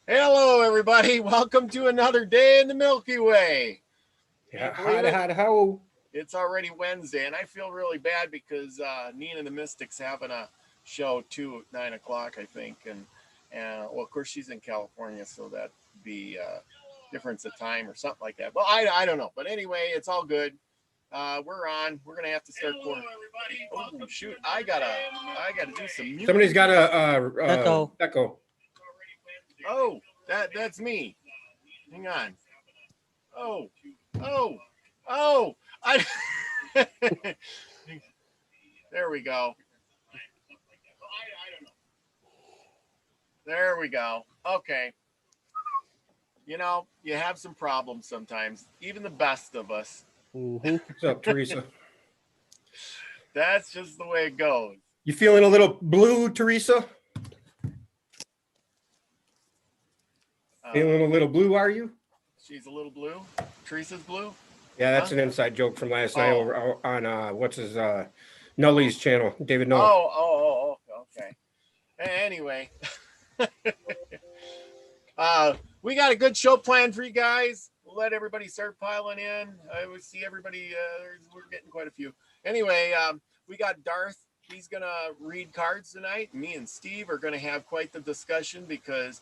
Hello, everybody. Welcome to another day in the Milky Way. Yeah, how? It's already Wednesday, and I feel really bad because Nina and the Mystics having a show too at 9 o'clock, I think. And well, of course, she's in California, so that'd be difference of time or something like that. Well, I don't know. But anyway, it's all good. We're on. We're gonna have to start. Hello, everybody. Oh shoot! I gotta do some music. Somebody's got a echo. Oh, that's me. Hang on. Oh, I. There we go. There we go. Okay. You know, you have some problems sometimes, even the best of us. Mm-hmm. What's up, Teresa? That's just the way it goes. You feeling a little blue, Teresa? Feeling a little blue, are you? She's a little blue. Teresa's blue? Yeah, that's an inside joke from last night over on what's his Nully's channel, David Null. Oh, okay. Anyway. We got a good show planned for you guys. We'll let everybody start piling in. I would see everybody. We're getting quite a few. Anyway, we got Darth. He's going to read cards tonight. Me and Steve are going to have quite the discussion because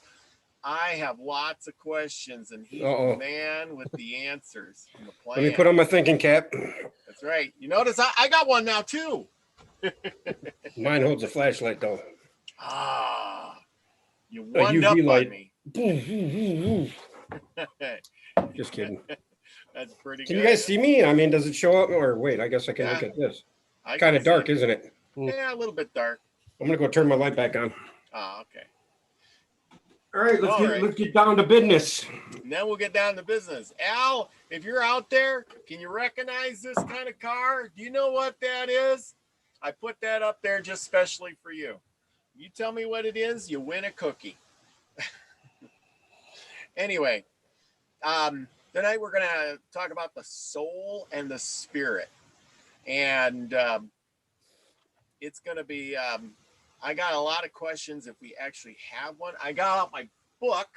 I have lots of questions and he's the man with the answers. And the plan. Let me put on my thinking cap. That's right. You notice I got one now too. Mine holds a flashlight though. You one up on me. Just kidding. That's pretty good. Can you guys see me? I mean, does it show up? Or wait, I guess I can look at this. Kind of dark, isn't it? Yeah, a little bit dark. I'm going to go turn my light back on. Okay. All right, let's get down to business. And then we'll get down to business. Al, if you're out there, can you recognize this kind of car? Do you know what that is? I put that up there just specially for you. You tell me what it is, you win a cookie. Anyway, tonight we're going to talk about the soul and the spirit. And it's going to be, I got a lot of questions if we actually have one. I got out my book.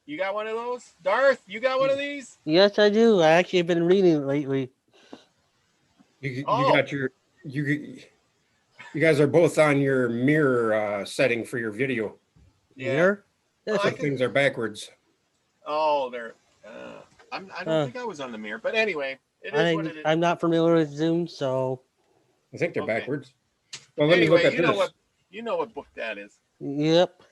You got one of those? Darth, you got one of these? Yes, I do. I actually have been reading it lately. You got your... You guys are both on your mirror setting for your video. Yeah. Some things are backwards. Oh, they're... I don't think I was on the mirror, but anyway, it is what it is. I'm not familiar with Zoom, so... I think they're backwards. Well, let me look at this. You know what book that is. Yep.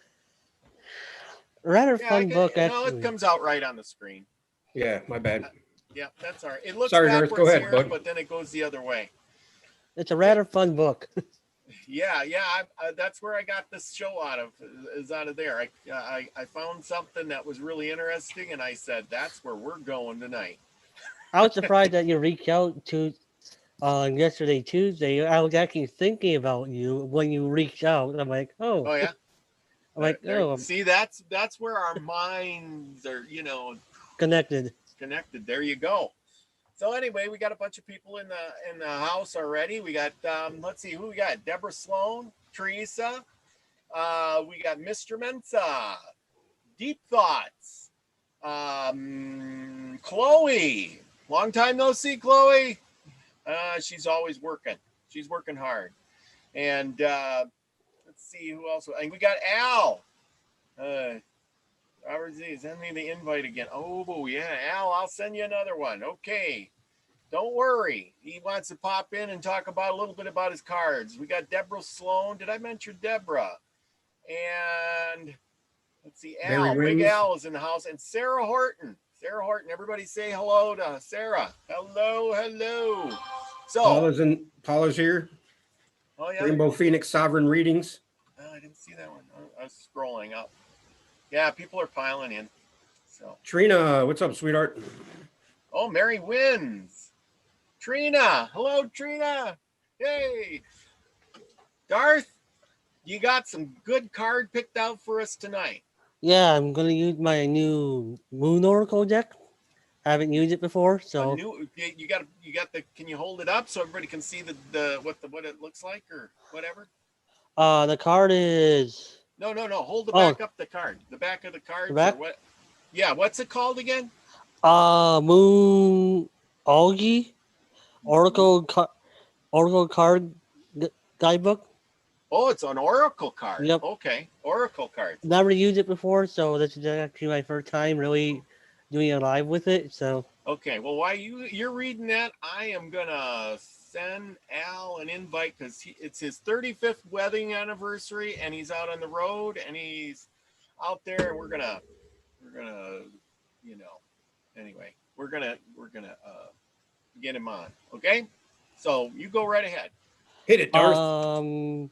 Rather fun book, actually. No, it comes out right on the screen. Yeah, my bad. Yeah, that's all right. It looks Sorry, backwards Darth, go ahead, here, bud. but then it goes the other way. It's a rather fun book. Yeah. That's where I got this show out of. Is out of there. I found something that was really interesting, and I said, "That's where we're going tonight." I was surprised that you reached out to on yesterday, Tuesday. I was actually thinking about you when you reached out. I'm like, oh. Oh yeah. I'm like, oh. See, that's where our minds are, connected. There you go. So anyway, we got a bunch of people in the house already. We got let's see who we got. Deborah Sloan, Teresa, we got Mr. Mensa, Deep Thoughts, Chloe. Long time no see, Chloe. She's always working. She's working hard. And let's see who else. And we got Al. Robert Z, send me the invite again. Oh, yeah, Al, I'll send you another one. Okay. Don't worry. He wants to pop in and talk about a little bit about his cards. We got Deborah Sloan. Did I mention Deborah? And let's see, Al. Big Al is in the house. And Sarah Horton. Everybody say hello to Sarah. Hello. So Paula's here. Oh, yeah. Rainbow Phoenix Sovereign Readings. Oh, I didn't see that one. I was scrolling up. Yeah, people are piling in. So Trina, what's up, sweetheart? Oh, Mary wins. Trina. Hello, Trina. Yay. Darth, you got some good card picked out for us tonight. Yeah, I'm going to use my new Moon Oracle deck. I haven't used it before, so... You got the... Can you hold it up so everybody can see what it looks like or whatever? The card is No. Hold the oh back up the card. The back of the cards the back. or what? Yeah, what's it called again? Moon Algae Oracle card guidebook. Oh, it's an oracle card. Yep. Okay, oracle cards. Never used it before, so this is actually my first time really doing a live with it. So Okay, well, while you're reading that, I am gonna send Al an invite because it's his 35th wedding anniversary, and he's out on the road, and he's out there, and we're gonna, you know, anyway, we're gonna get him on. Okay, so you go right ahead. Hit it, Darth.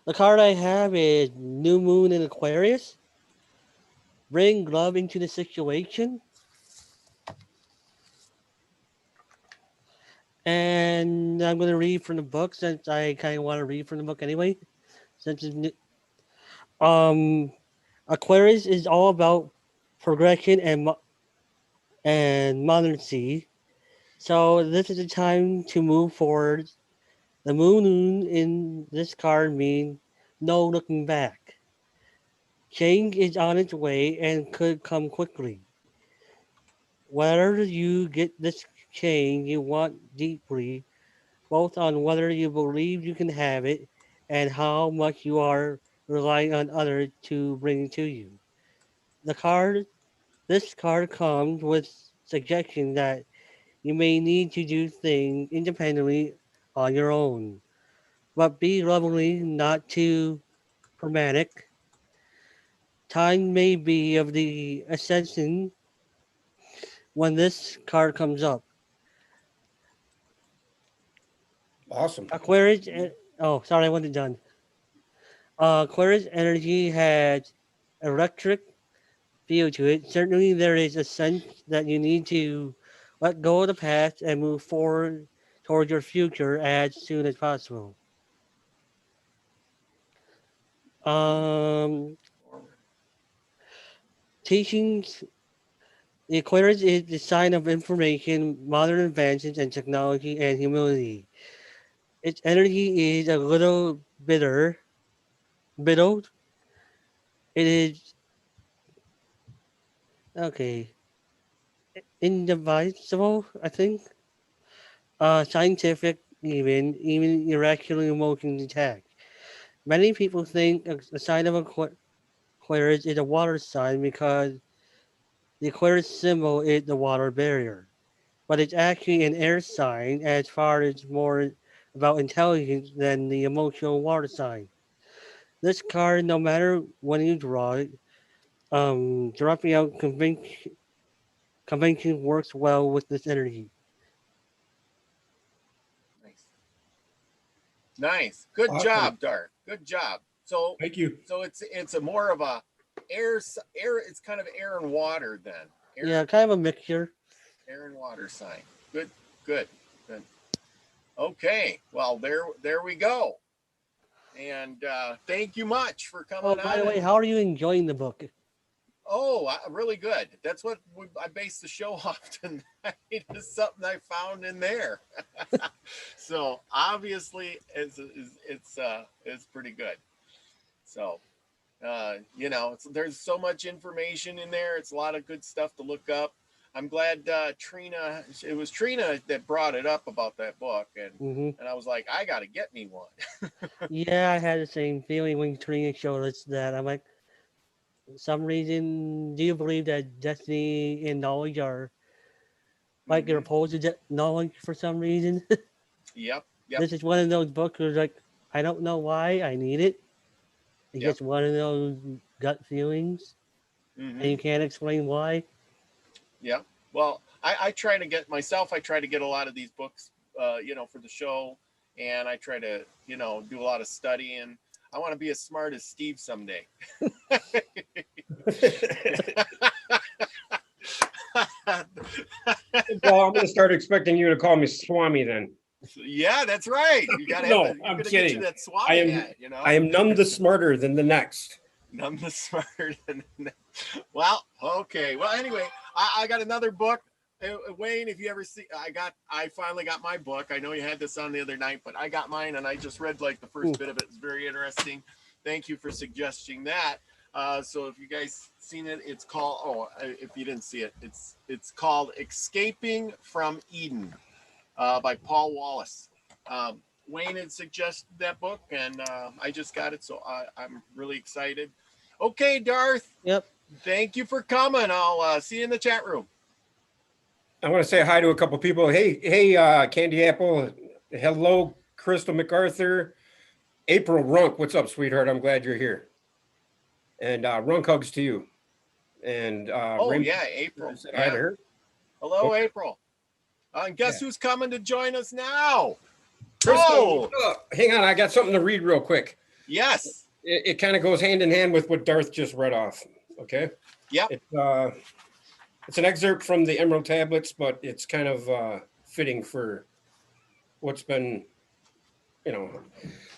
the card I have is New Moon in Aquarius. Bring love into the situation. And I'm going to read from the book since I kind of want to read from the book anyway. Since it's, Aquarius is all about progression and moderncy. So this is the time to move forward. The moon in this card means no looking back. Change is on its way and could come quickly. Whether you get this change you want deeply, both on whether you believe you can have it and how much you are relying on others to bring it to you. This card comes with suggestion that you may need to do things independently on your own, but be lovingly, not too dramatic. Time may be of the ascension when this card comes up. Awesome. Aquarius. Oh, sorry, I wasn't done. Aquarius energy has electric feel to it. Certainly, there is a sense that you need to let go of the past and move forward toward your future as soon as possible. Um, Teachings. The Aquarius is the sign of information, modern advances, and technology and humility. Its energy is a little brittled. It is okay, indivisible, I think. Scientific, even irrational emotions detached. Many people think a sign of Aquarius is a water sign because the Aquarius symbol is the water barrier. But it's actually an air sign as far as more about intelligence than the emotional water sign. This card, no matter when you draw it, dropping out convention works well with this energy. Nice. Good Awesome. job, Darth. Good job. So Thank you. So it's a more of a air. It's kind of air and water then. Yeah, kind of a mixture. Air and water sign. Good. Okay. Well, there we go. And thank you much for coming on. By the way, how are you enjoying the book? Oh, really good. That's what I based the show off tonight. Is something I found in there. So obviously, it's pretty good. So, there's so much information in there. It's a lot of good stuff to look up. I'm glad Trina. It was Trina that brought it up about that book, and I was like, I got to get me one. Yeah, I had the same feeling when Trina showed us that. I'm like, some reason, do you believe that destiny and knowledge are like they're opposed to knowledge for some reason? Yep. This is one of those books where like, I don't know why I need it. It's just one of those gut feelings, and you can't explain why. Yeah. Well, I try to get a lot of these books, for the show, and I try to, do a lot of studying. I want to be as smart as Steve someday. Well, I'm going to start expecting you to call me Swami then. Yeah, that's right. You got to No, I'm kidding. That Swami hat, I am none the smarter than the next. None the smarter than the next. Well, okay. Well, anyway, I got another book. Wayne, if you ever see, I finally got my book. I know you had this on the other night, but I got mine and I just read like the first bit of it. It's very interesting. Thank you for suggesting that. So if you guys seen it, it's called, if you didn't see it, it's called Escaping from Eden by Paul Wallace. Wayne had suggested that book and I just got it. So I'm really excited. Okay, Darth. Yep. Thank you for coming. I'll see you in the chat room. I want to say hi to a couple people. Hey, Candy Apple. Hello, Crystal McArthur. April Runk, what's up, sweetheart? I'm glad you're here. And Runk hugs to you. And yeah, April. Hi to her. Hello, April. And guess who's coming to join us now? Crystal, hang on, I got something to read real quick. Yes. It kind of goes hand in hand with what Darth just read off. Okay. Yep. It's an excerpt from the Emerald Tablets, but it's kind of fitting for what's been,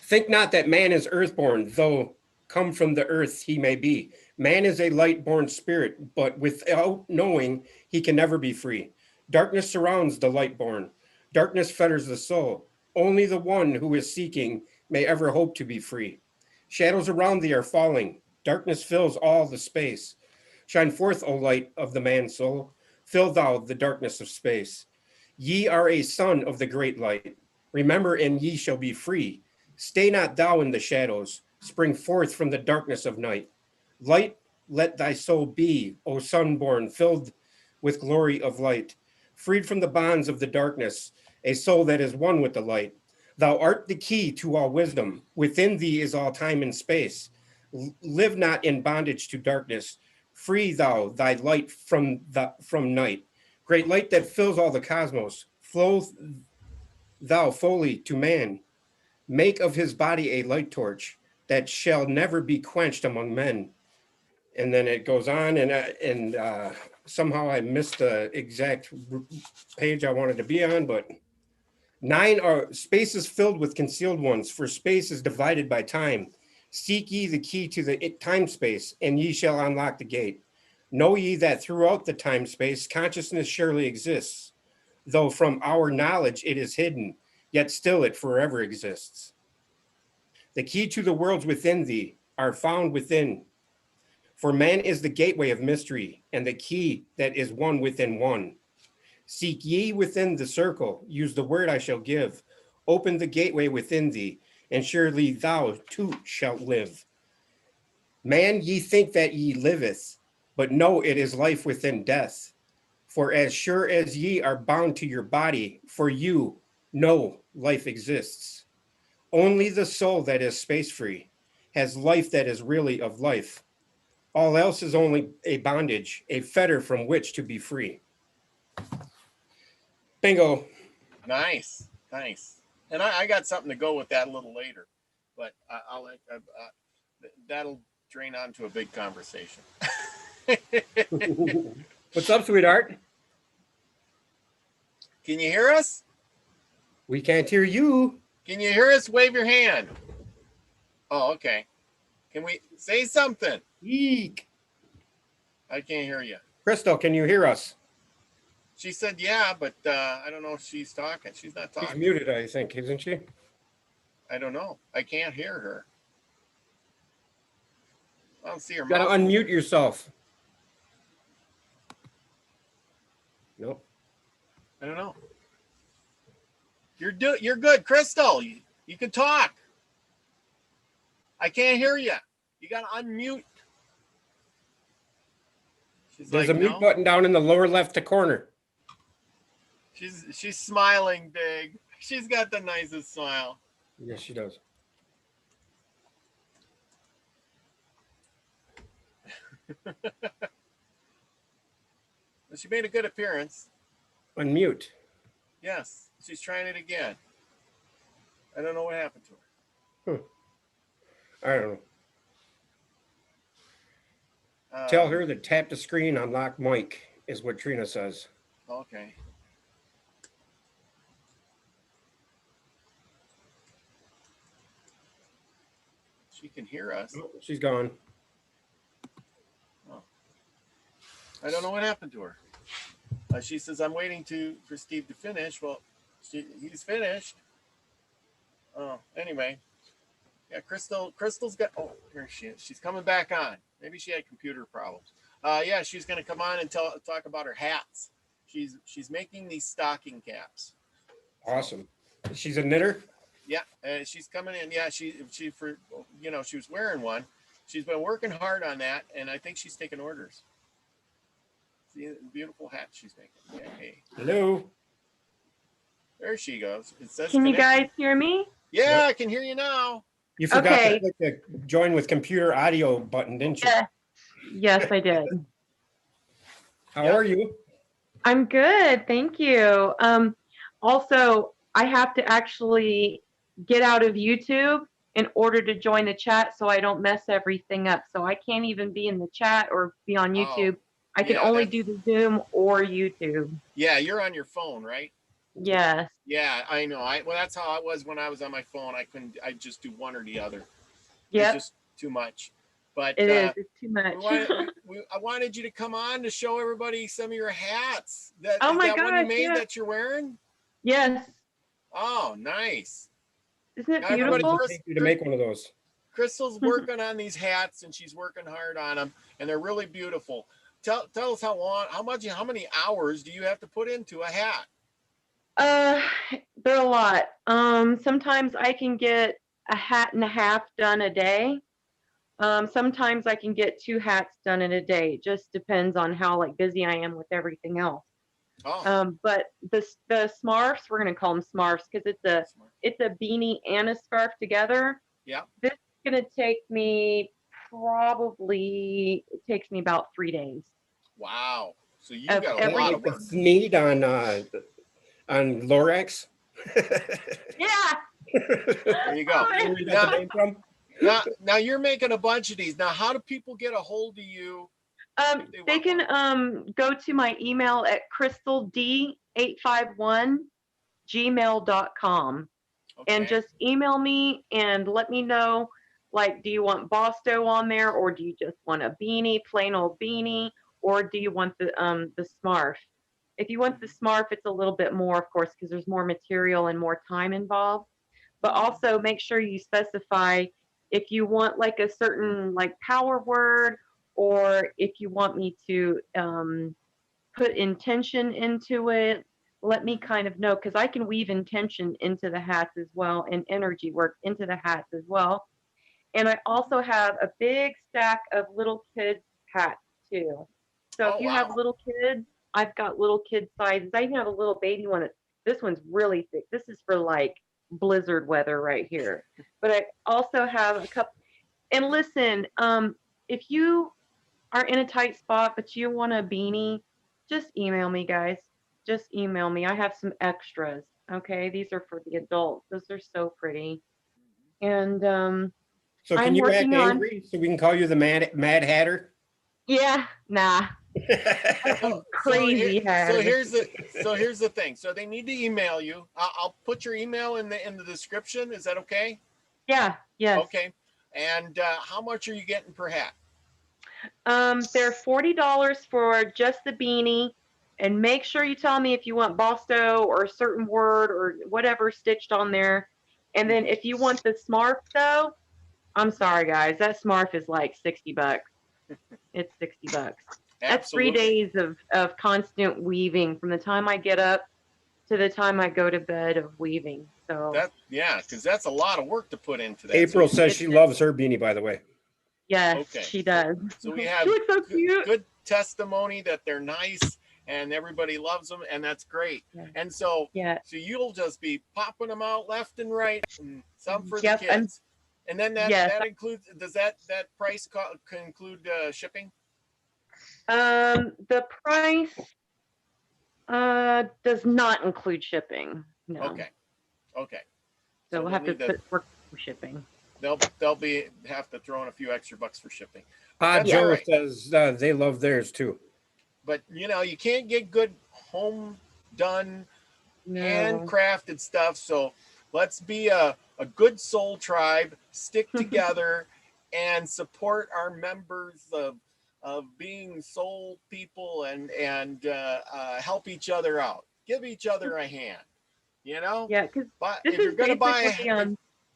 Think not that man is earthborn, though come from the earth he may be. Man is a light-born spirit, but without knowing, he can never be free. Darkness surrounds the light-born. Darkness fetters the soul. Only the one who is seeking may ever hope to be free. Shadows around thee are falling. Darkness fills all the space. Shine forth, O light of the man's soul. Fill thou the darkness of space. Ye are a son of the great light. Remember, and ye shall be free. Stay not thou in the shadows. Spring forth from the darkness of night. Light, let thy soul be, O sunborn, filled with glory of light. Freed from the bonds of the darkness, a soul that is one with the light. Thou art the key to all wisdom. Within thee is all time and space. Live not in bondage to darkness. Free thou thy light from night. Great light that fills all the cosmos. Flow thou fully to man. Make of his body a light torch that shall never be quenched among men. And then it goes on, and somehow I missed the exact page I wanted to be on, but 9 are spaces filled with concealed ones, for space is divided by time. Seek ye the key to the time space, and ye shall unlock the gate. Know ye that throughout the time space, consciousness surely exists, though from our knowledge it is hidden, yet still it forever exists. The key to the worlds within thee are found within. For man is the gateway of mystery, and the key that is one within one. Seek ye within the circle, use the word I shall give. Open the gateway within thee, and surely thou too shalt live. Man, ye think that ye liveth, but know it is life within death. For as sure as ye are bound to your body, for you know life exists. Only the soul that is space-free has life that is really of life. All else is only a bondage, a fetter from which to be free. Bingo. Nice. And I got something to go with that a little later, but that'll drain on to a big conversation. What's up, sweetheart? Can you hear us? We can't hear you. Can you hear us? Wave your hand. Oh, okay. Can we say something? Eek. I can't hear you. Crystal, can you hear us? She said, yeah, but I don't know if she's talking. She's not talking. She's muted, I think, isn't she? I don't know. I can't hear her. I don't see her. You gotta unmute yourself. Nope. I don't know. You're good, Crystal. You can talk. I can't hear you. You gotta unmute. There's a mute button down in the lower left corner. She's smiling big. She's got the nicest smile. Yes, she does. She made a good appearance. Unmute. Yes, she's trying it again. I don't know what happened to her. I don't know. Tell her to tap the screen on lock mic is what Trina says. Okay. She can hear us. Oh, she's gone. Oh. I don't know what happened to her. She says, I'm waiting for Steve to finish. Well, he's finished. Oh, anyway. Yeah, Crystal's got, oh, here she is. She's coming back on. Maybe she had computer problems. Yeah, she's going to come on and talk about her hats. She's making these stocking caps. Awesome. She's a knitter? Yeah, she's coming in. Yeah, she for, she was wearing one. She's been working hard on that, and I think she's taking orders. See the beautiful hat she's making. Yeah, hey. Hello. There she goes. It says Can you connected. guys hear me? Yeah, Yep. I can hear you now. You forgot Okay. to click the join with computer audio button, didn't you? Yes, I did. How Yeah. are you? I'm good, thank you. Also, I have to actually get out of YouTube in order to join the chat so I don't mess everything up. So I can't even be in the chat or be on YouTube. I can only do the Zoom or YouTube. Yeah, you're on your phone, right? Yes. Yeah, I know. Well, that's how I was when I was on my phone. I just do one or the other. Yep. It's just too much. But It is. It's too much. I wanted you to come on to show everybody some of your hats. Oh my that one you gosh, made yeah. that you're wearing? Yes. Oh, nice. Isn't it Now, everybody, beautiful? Take you to make one of those. Crystal's working on these hats, and she's working hard on them, and they're really beautiful. Tell us how many hours do you have to put into a hat? They're a lot. Sometimes I can get a hat and a half done a day. Sometimes I can get 2 hats done in a day. It just depends on how busy I am with everything else. Oh. But the smarfs, we're gonna call them smarfs because it's a beanie and a scarf together. Yeah. This is gonna take me it takes me about 3 days. Wow. So you Of got a lot of The work. sneed on Lorax. Yeah. There you go. Where you got the name from? Now you're making a bunch of these. Now, how do people get a hold of you? They can go to my email at crystald851gmail.com and just email me and let me know, do you want Bosto on there, or do you just want a beanie, plain old beanie, or do you want the smarf? If you want the smarf, it's a little bit more, of course, because there's more material and more time involved. But also make sure you specify if you want a certain power word, or if you want me to put intention into it. Let me kind of know, because I can weave intention into the hats as well, and energy work into the hats as well. And I also have a big stack of little kids hats too. So if you have little kids, I've got little kid sizes. I even have a little baby one. This one's really thick. This is for blizzard weather right here. But I also have a couple. And listen, if you are in a tight spot but you want a beanie, just email me, guys. Just email me. I have some extras. Okay, these are for the adults. Those are so pretty. And so can you act angry so we can call you the Mad Hatter? Yeah, nah. Crazy Hatter. So here's the thing. So they need to email you. I'll put your email in the description. Is that okay? Yeah. Yes. Okay. And how much are you getting per hat? They're $40 for just the beanie, and make sure you tell me if you want Bosto or a certain word or whatever stitched on there. And then if you want the smarf though, I'm sorry guys, that smarf is like $60. It's $60. That's 3 days of constant weaving from the time I get up to the time I go to bed of weaving. So because that's a lot of work to put into that. April says she loves her beanie, by the way. Yes, she does. So we have so cute. Good testimony that they're nice and everybody loves them, and that's great. Yeah. And so you'll just be popping them out left and right, and some for the kids. And then that includes, does that price include shipping? The price does not include shipping. No. Okay. So we'll have to put work for shipping. They'll have to throw in a few extra bucks for shipping. Joe says they love theirs too. But you can't get good home done, handcrafted stuff. So let's be a good soul tribe, stick together, and support our members of being soul people and help each other out, give each other a hand, you know. Yeah, because But this if you're is gonna buy, basically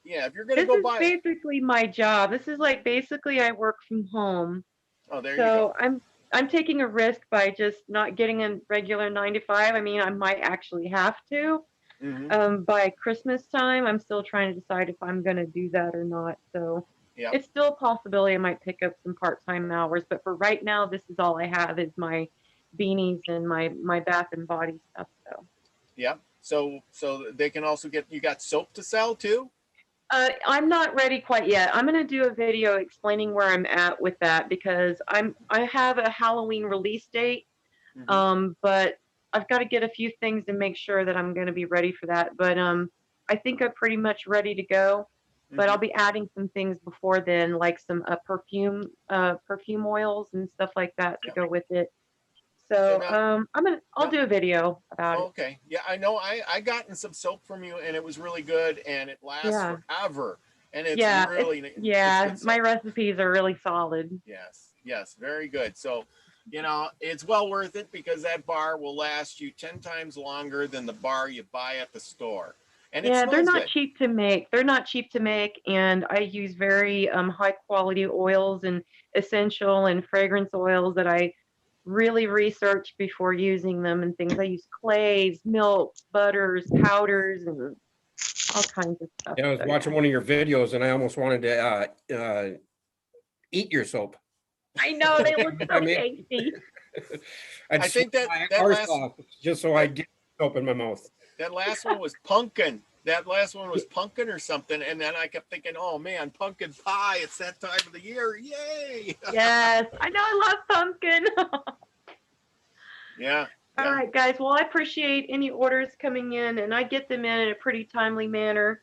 if you're gonna this go is buy, basically my job. This is like basically I work from home. oh, there you So go. I'm taking a risk by just not getting a regular 9 to 5. I mean, I might actually have to. By Christmas time, I'm still trying to decide if I'm going to do that or not. So Yeah, it's still a possibility I might pick up some part-time hours. But for right now, this is all I have is my beanies and my bath and body stuff. So yeah. So they can also get, you got soap to sell too. I'm not ready quite yet. I'm going to do a video explaining where I'm at with that because I have a Halloween release date. But I've got to get a few things and make sure that I'm going to be ready for that. But I think I'm pretty much ready to go. But I'll be adding some things before then, like some perfume oils and stuff like that to go with it. So I'll do a video about it. Okay, yeah, I know. I gotten some soap from you, and it was really good, and it lasts forever. And it's really it's my recipes are really solid. Yes, very good. So, you know, it's well worth it because that bar will last you 10 times longer than the bar you buy at the store. And they're not cheap to make. They're not cheap to make, and I use very high quality oils and essential and fragrance oils that I really research before using them and things. I use clays, milks, butters, powders, and all kinds of stuff. Yeah, I was watching one of your videos and I almost wanted to eat your soap. I know, they look so tasty. I think that last off just so I get soap in my mouth. That last one was pumpkin. That last one was pumpkin or something. And then I kept thinking, oh man, pumpkin pie. It's that time of the year. Yay. Yes. I know, I love pumpkin. Yeah. All right, guys. Well, I appreciate any orders coming in, and I get them in a pretty timely manner.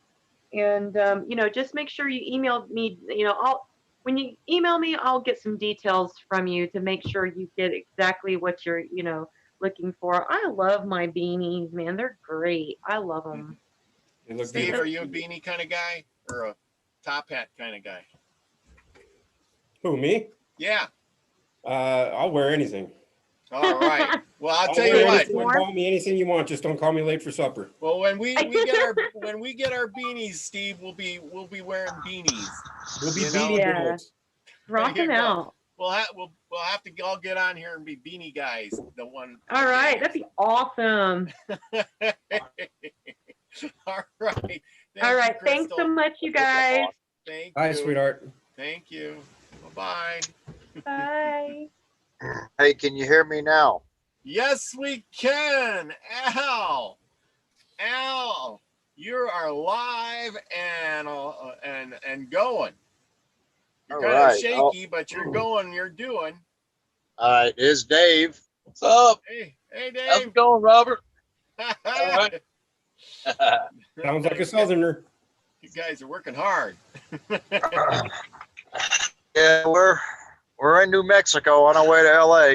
And, you know, just make sure you email me. You know, when you email me, I'll get some details from you to make sure you get exactly what you're, you know, looking for. I love my beanies, man. They're great. I love them. Steve, are you a beanie kind of guy or a top hat kind of guy? Who, me? Yeah. I'll wear anything. All right. Well, I'll tell you what. Call me anything you want. Just don't call me late for supper. Well, when we get our beanies, Steve, we'll be wearing beanies. We'll be beanie boys. Rock them out. We'll have to all get on here and be beanie guys. The one. All right, that'd be awesome. All right. All right. Thanks so much, you guys. Thank you. Bye, sweetheart. Thank you. Bye-bye. Bye. Hey, can you hear me now? Yes, we can. Al, you are live and going. You're kind of shaky, but you're going. You're doing. All right, here's Dave. What's up? Hey, Dave. How's it going, Robert? All right. Sounds like a Southerner. You guys are working hard. Yeah, we're in New Mexico on our way to LA.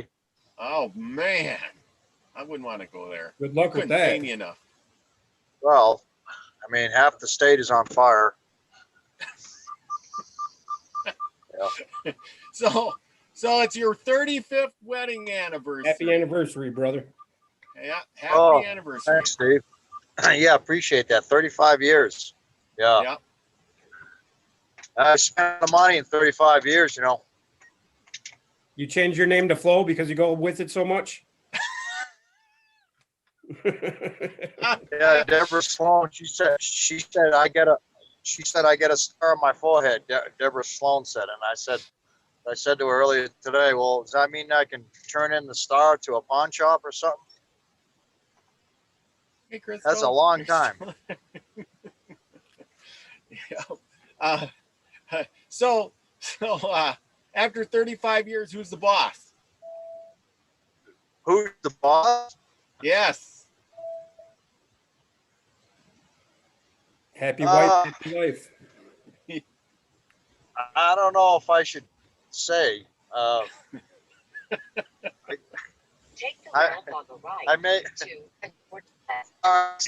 Oh man, I wouldn't want to go there. Good luck with that. Pay me enough. Well, I mean, half the state is on fire. Yeah. So it's your 35th wedding anniversary. Happy anniversary, brother. Yeah, happy anniversary. Thanks, Steve. Yeah, appreciate that. 35 years. Yeah. Yeah. I spent the money in 35 years, you know. You changed your name to Flo because you go with it so much? Yeah, Deborah Sloan, she said I get a star on my forehead. Deborah Sloan said, and I said to her earlier today, well, does that mean I can turn in the star to a pawn shop or something? Hey, Chris. That's a long time. Yeah. So after 35 years, who's the boss? Who's the boss? Yes. Happy wife, happy life. I don't know if I should say. Take the left on the right. I may.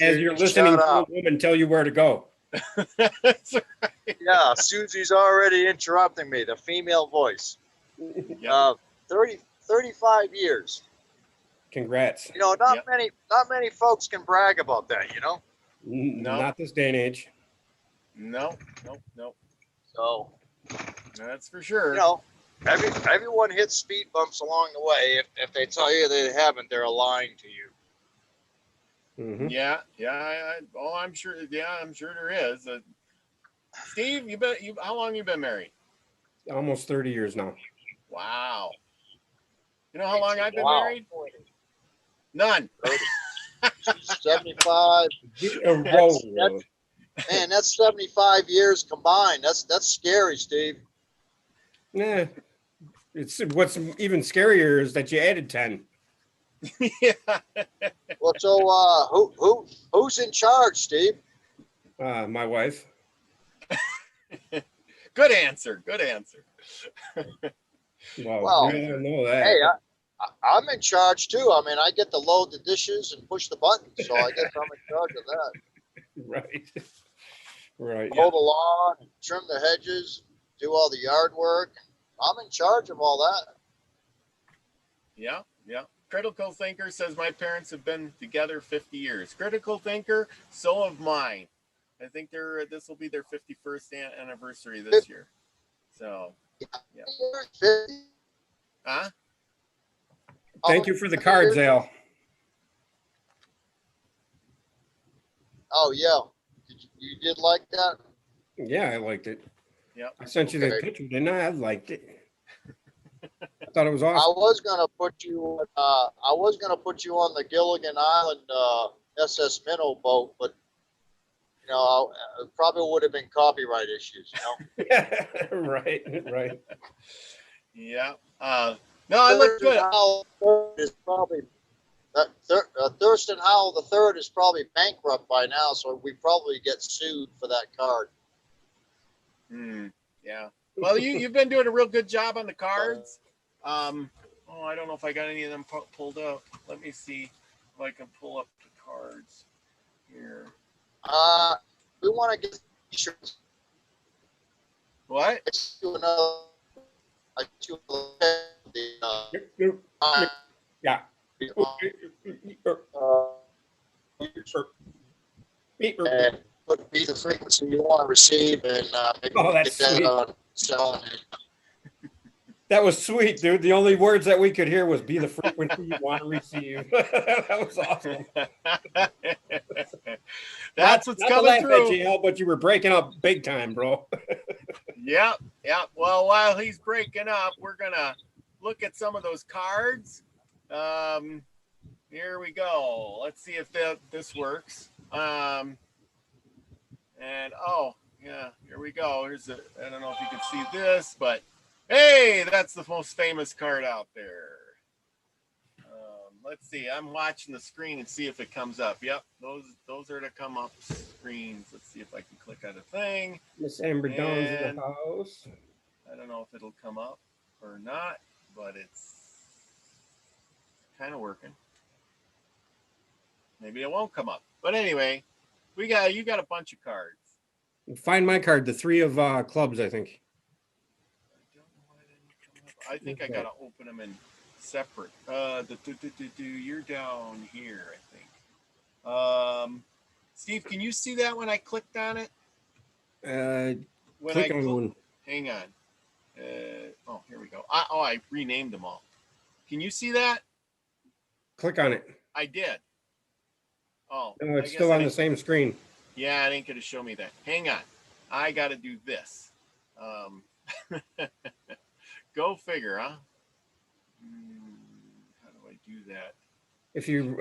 As you're listening to a woman tell you where to go. That's right. Yeah, Susie's already interrupting me. The female voice. Yep. 35 years. Congrats. You know, not many folks can brag about that, you know? No. Not this day and age. No. So, That's for sure. you know, everyone hits speed bumps along the way. If they tell you they haven't, they're lying to you. Mm-hmm. Yeah. I'm sure. Yeah, I'm sure there is. Steve, how long you been married? Almost 30 years now. Wow. You know how long I've been Wow. married? None. 75. Whoa. Man, that's 75 years combined. That's scary, Steve. Yeah. It's what's even scarier is that you added 10. Yeah. Well, so who's in charge, Steve? My wife. Good answer. Well, you don't know that. Hey, I'm in charge too. I mean, I get to load the dishes and push the buttons, so I guess I'm in charge of that. Right. Mow the lawn, trim the hedges, do all the yard work. I'm in charge of all that. Yeah. Critical Thinker says my parents have been together 50 years. Critical Thinker, so have mine. I think this will be their 51st anniversary this year. So, yeah. Huh? Thank you for the cards, Al. Oh yeah, you did like that? Yeah, I liked it. Yeah. I sent you the picture, didn't I? I liked it. I thought it was awesome. I was gonna put you on the Gilligan Island SS Minnow boat, but you know, it probably would have been copyright issues. You know. Right. Yeah. No, I look good. Is probably Thurston Howell III is probably bankrupt by now, so we probably get sued for that card. Yeah. Well, you've been doing a real good job on the cards. I don't know if I got any of them pulled up. Let me see if I can pull up the cards here. We want to get t-shirts. What? Yeah. And be the frequency you want to receive, and that's get that sweet. on selling it. That was sweet, dude. The only words that we could hear was "be the frequency you want to receive." That was awesome. That's what's coming through. At you, Al, but you were breaking up big time, bro. Yep. Well, while he's breaking up, we're gonna look at some of those cards. Here we go. Let's see if this works. And here we go. I don't know if you can see this, but hey, that's the most famous card out there. Let's see. I'm watching the screen and see if it comes up. Yep, those are the come up screens. Let's see if I can click on a thing. Miss Amber Dawn's in the house. I don't know if it'll come up or not, but it's kind of working. Maybe it won't come up. But anyway, you got a bunch of cards. Find my card, the 3 of clubs, I think. I don't know why they didn't come up. I think I gotta open them in separate. You're down here, I think. Steve, can you see that when I clicked on it? Click on one. Hang on. Here we go. I renamed them all. Can you see that? Click on it. I did. Oh, no, it's still on the same screen. Yeah, it ain't gonna show me that. Hang on. I gotta do this. Go figure, huh? How do I do that? If you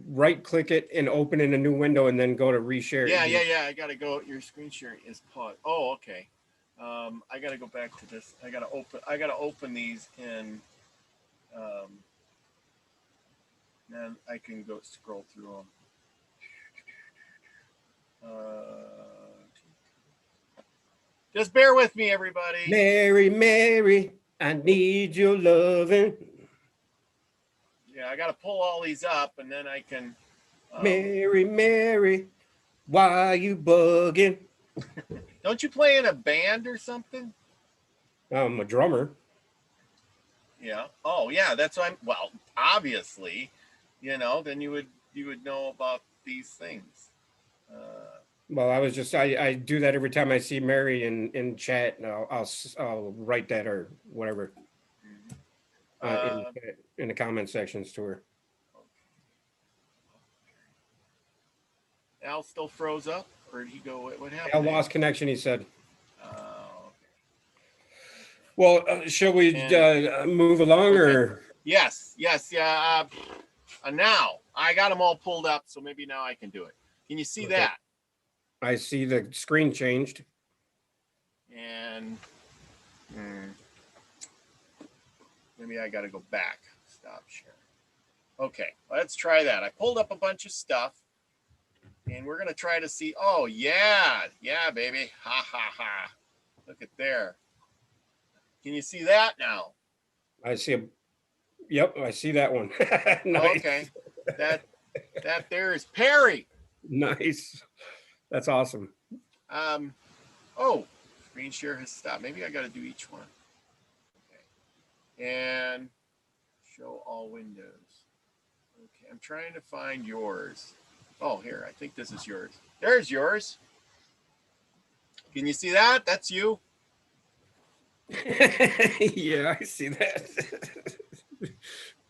right click it and open in a new window and then go to reshare. Yeah. I gotta go. Your screen sharing is paused. Oh, okay. I gotta go back to this. I gotta open these in. And I can go scroll through them. Just bear with me, everybody. Mary, I need your loving. Yeah, I got to pull all these up, and then I can. Mary, why are you bugging? Don't you play in a band or something? I'm a drummer. Yeah. Oh, yeah. That's what I'm. Well, obviously, then you would know about these things. Well, I do that every time I see Mary in chat, and I'll write that or whatever in Um, in the comment sections to her. Al still froze up, or did he go? What happened? Al lost connection, he said. Okay. Well, shall we move along, Okay. or? Yes. Yeah. Now I got them all pulled up, so maybe now I can do it. Can you see that? I see the screen changed. And maybe I got to go back. Stop sharing. Okay, let's try that. I pulled up a bunch of stuff, and we're gonna try to see. Oh yeah, baby, ha ha ha! Look at there. Can you see that now? I see Yep, I see that one. Nice. Okay, that there is Perry. Nice. That's awesome. Oh, screen share has stopped. Maybe I got to do each one. Okay, and show all windows. Okay, I'm trying to find yours. Oh, here, I think this is yours. There's yours. Can you see that? That's you. Yeah, I see that.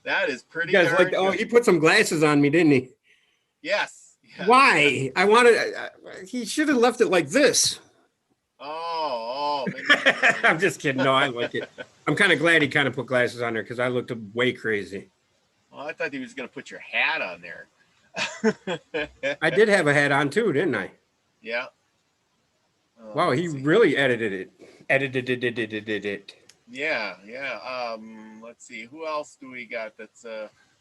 That is pretty. You guys like? Oh, he put some glasses on me, didn't he? Yes. Yeah. Why? I wanted. He should have left it like this. Oh. Maybe. I'm just kidding. No, I like it. I'm kind of glad he kind of put glasses on there because I looked way crazy. Well, I thought he was going to put your hat on there. I did have a hat on too, didn't I? Yeah. Wow, he really edited it. Yeah. Let's see. Who else do we got? That's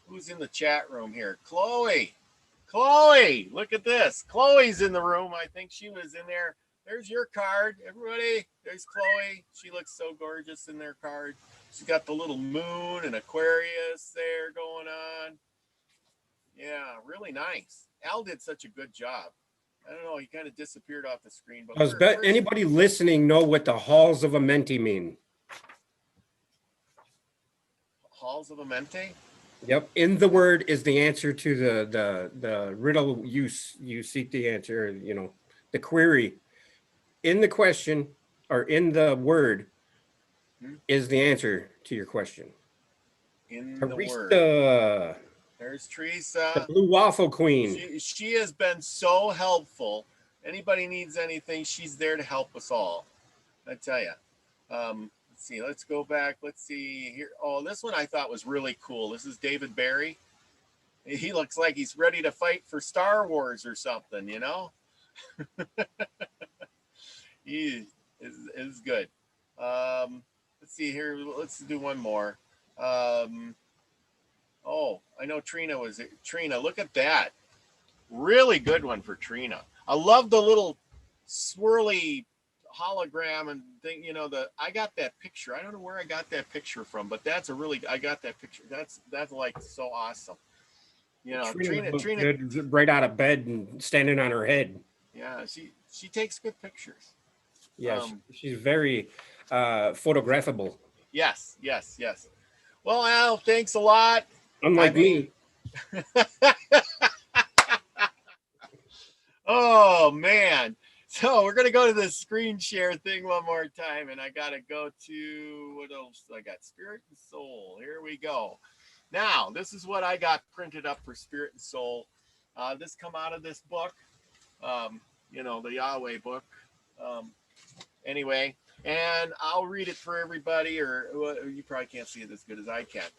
who's in the chat room here? Chloe, look at this. Chloe's in the room. I think she was in there. There's your card, everybody. There's Chloe. She looks so gorgeous in their card. She's got the little moon and Aquarius there going on. Yeah, really nice. Al did such a good job. I don't know. He kind of disappeared off the screen. But does anybody listening know what the halls of Amenti mean? Halls of Amenti? Yep. In the word is the answer to the riddle you seek the answer, the query. In the question or in the word is the answer to your question. In Teresa. the word. There's Teresa. The Blue Waffle Queen. She has been so helpful. Anybody needs anything, she's there to help us all. I tell you. Let's see. Let's go back. Let's see here. Oh, this one I thought was really cool. This is David Barry. He looks like he's ready to fight for Star Wars or something, He is good. Let's see here. Let's do one more. Oh, I know Trina was it. Trina, look at that. Really good one for Trina. I love the little swirly hologram and thing, I got that picture. I don't know where I got that picture from, but I got that picture. That's like so awesome. Trina good, right out of bed and standing on her head. Yeah, she takes good pictures. Yeah, she's very photographable. Yes. Well, Al, thanks a lot. Unlike me. Oh man. So we're gonna go to the screen share thing one more time, and I gotta go to what else? I got Spirit and Soul. Here we go. Now, this is what I got printed up for Spirit and Soul. This come out of this book, the Yahweh book. Anyway, and I'll read it for everybody, or you probably can't see it as good as I can.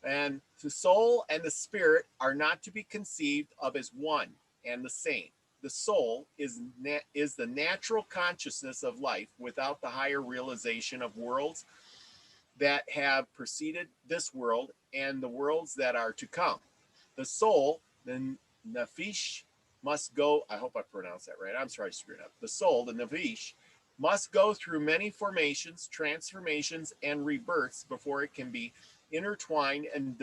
And the soul and the spirit are not to be conceived of as one and the same. The soul is the natural consciousness of life without the higher realization of worlds that have preceded this world and the worlds that are to come. The soul, the Nephesh, must go. I hope I pronounced that right. I'm sorry I screwed up. The soul, the Nephesh, must go through many formations, transformations, and rebirths before it can be intertwined and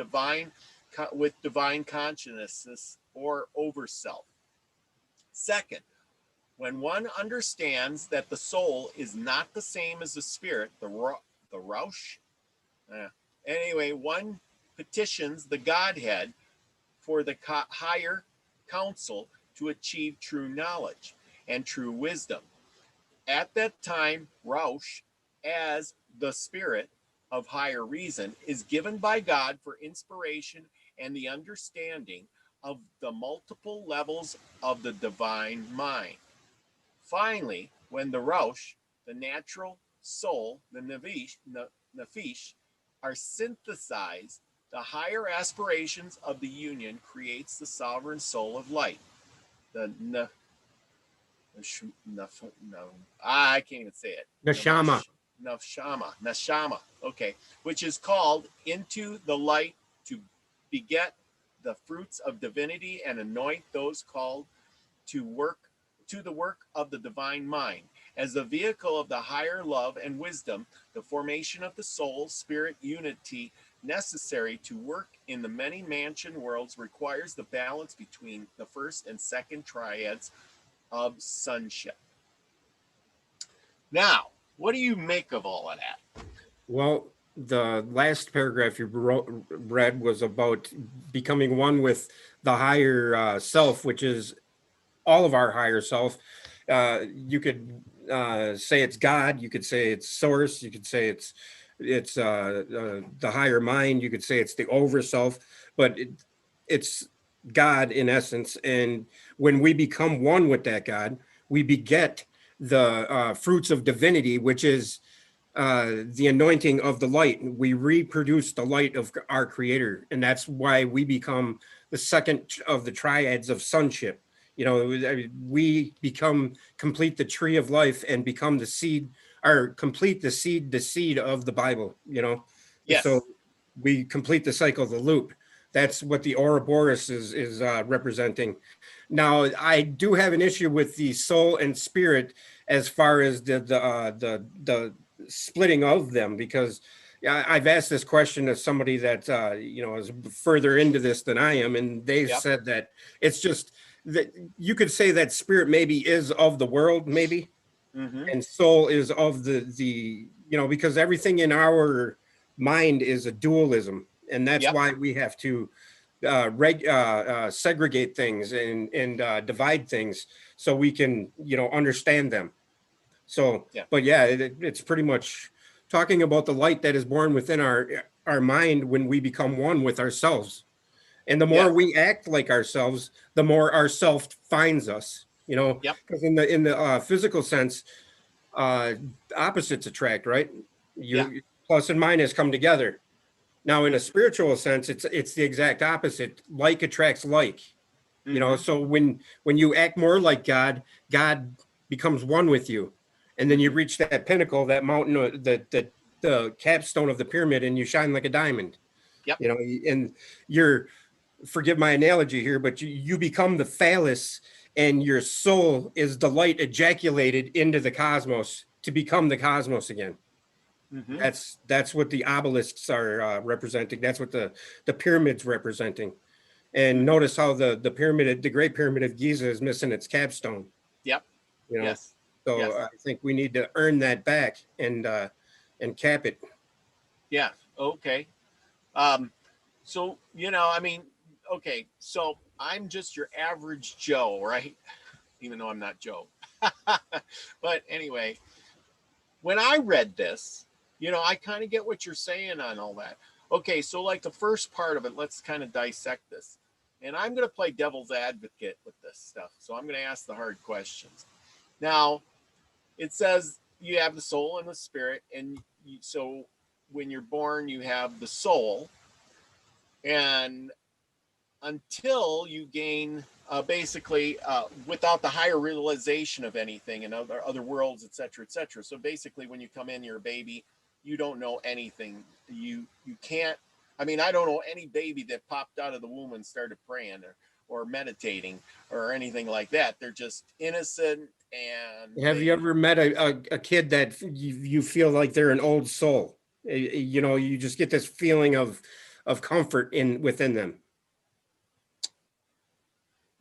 with divine consciousness or Overself. Second, when one understands that the soul is not the same as the spirit, the Ruach, Anyway, one petitions the Godhead for the higher counsel to achieve true knowledge and true wisdom. At that time, Ruach, as the spirit of higher reason, is given by God for inspiration and the understanding of the multiple levels of the divine mind. Finally, when the Ruach, the natural soul, the Nephesh, are synthesized, the higher aspirations of the union creates the sovereign soul of light. The I can't even say it. Neshamah. Neshamah. Okay, which is called into the light to beget the fruits of divinity and anoint those called to the work of the divine mind. As the vehicle of the higher love and wisdom, the formation of the soul spirit unity necessary to work in the many mansion worlds requires the balance between the first and second triads of sonship. Now, what do you make of all of that? Well, the last paragraph you read was about becoming one with the higher self, which is all of our higher self. You could say it's God. You could say it's source. You could say it's the higher mind. You could say it's the overself, but it's God in essence. And when we become one with that God, we beget the fruits of divinity, which is the anointing of the light. We reproduce the light of our creator. And that's why we become the second of the triads of sonship. You know, we complete the tree of life and become the seed, or complete the seed of the Bible, you know? Yes. So we complete the cycle of the loop. That's what the Ouroboros is representing. Now, I do have an issue with the soul and spirit as far as the splitting of them, because I've asked this question to somebody that is further into this than I am, and they said that it's just that you could say that spirit maybe is of the world, maybe, and soul is of the because everything in our mind is a dualism, and that's why we have to segregate things and divide things so we can understand them. So, but yeah, it's pretty much talking about the light that is born within our mind when we become one with ourselves. And the more we act like ourselves, the more our self finds us, because in the physical sense, opposites attract, right? Plus and minus come together. Now, in a spiritual sense, it's the exact opposite. Like attracts like, so when you act more like God, God becomes one with you. And then you reach that pinnacle, that mountain, the capstone of the pyramid, and you shine like a diamond. And you're, forgive my analogy here, but you become the phallus, and your soul is the light ejaculated into the cosmos to become the cosmos again. That's what the obelisks are representing. That's what the pyramid's representing. And notice how the pyramid, the Great Pyramid of Giza, is missing its capstone. So I think we need to earn that back and cap it. Yeah. Okay. So okay. So I'm just your average Joe, right? Even though I'm not Joe. But anyway, when I read this, I kind of get what you're saying on all that. Okay, so like the first part of it, let's kind of dissect this. And I'm going to play devil's advocate with this stuff. So I'm going to ask the hard questions. Now, it says you have the soul and the spirit. And so when you're born, you have the soul. And until you gain basically without the higher realization of anything and other worlds, et cetera, et cetera. So basically when you come in, you're a baby, you don't know anything. You can't, I don't know any baby that popped out of the womb and started praying or meditating or anything like that. They're just innocent. And have you ever met a kid that you feel like they're an old soul? You just get this feeling of comfort within them.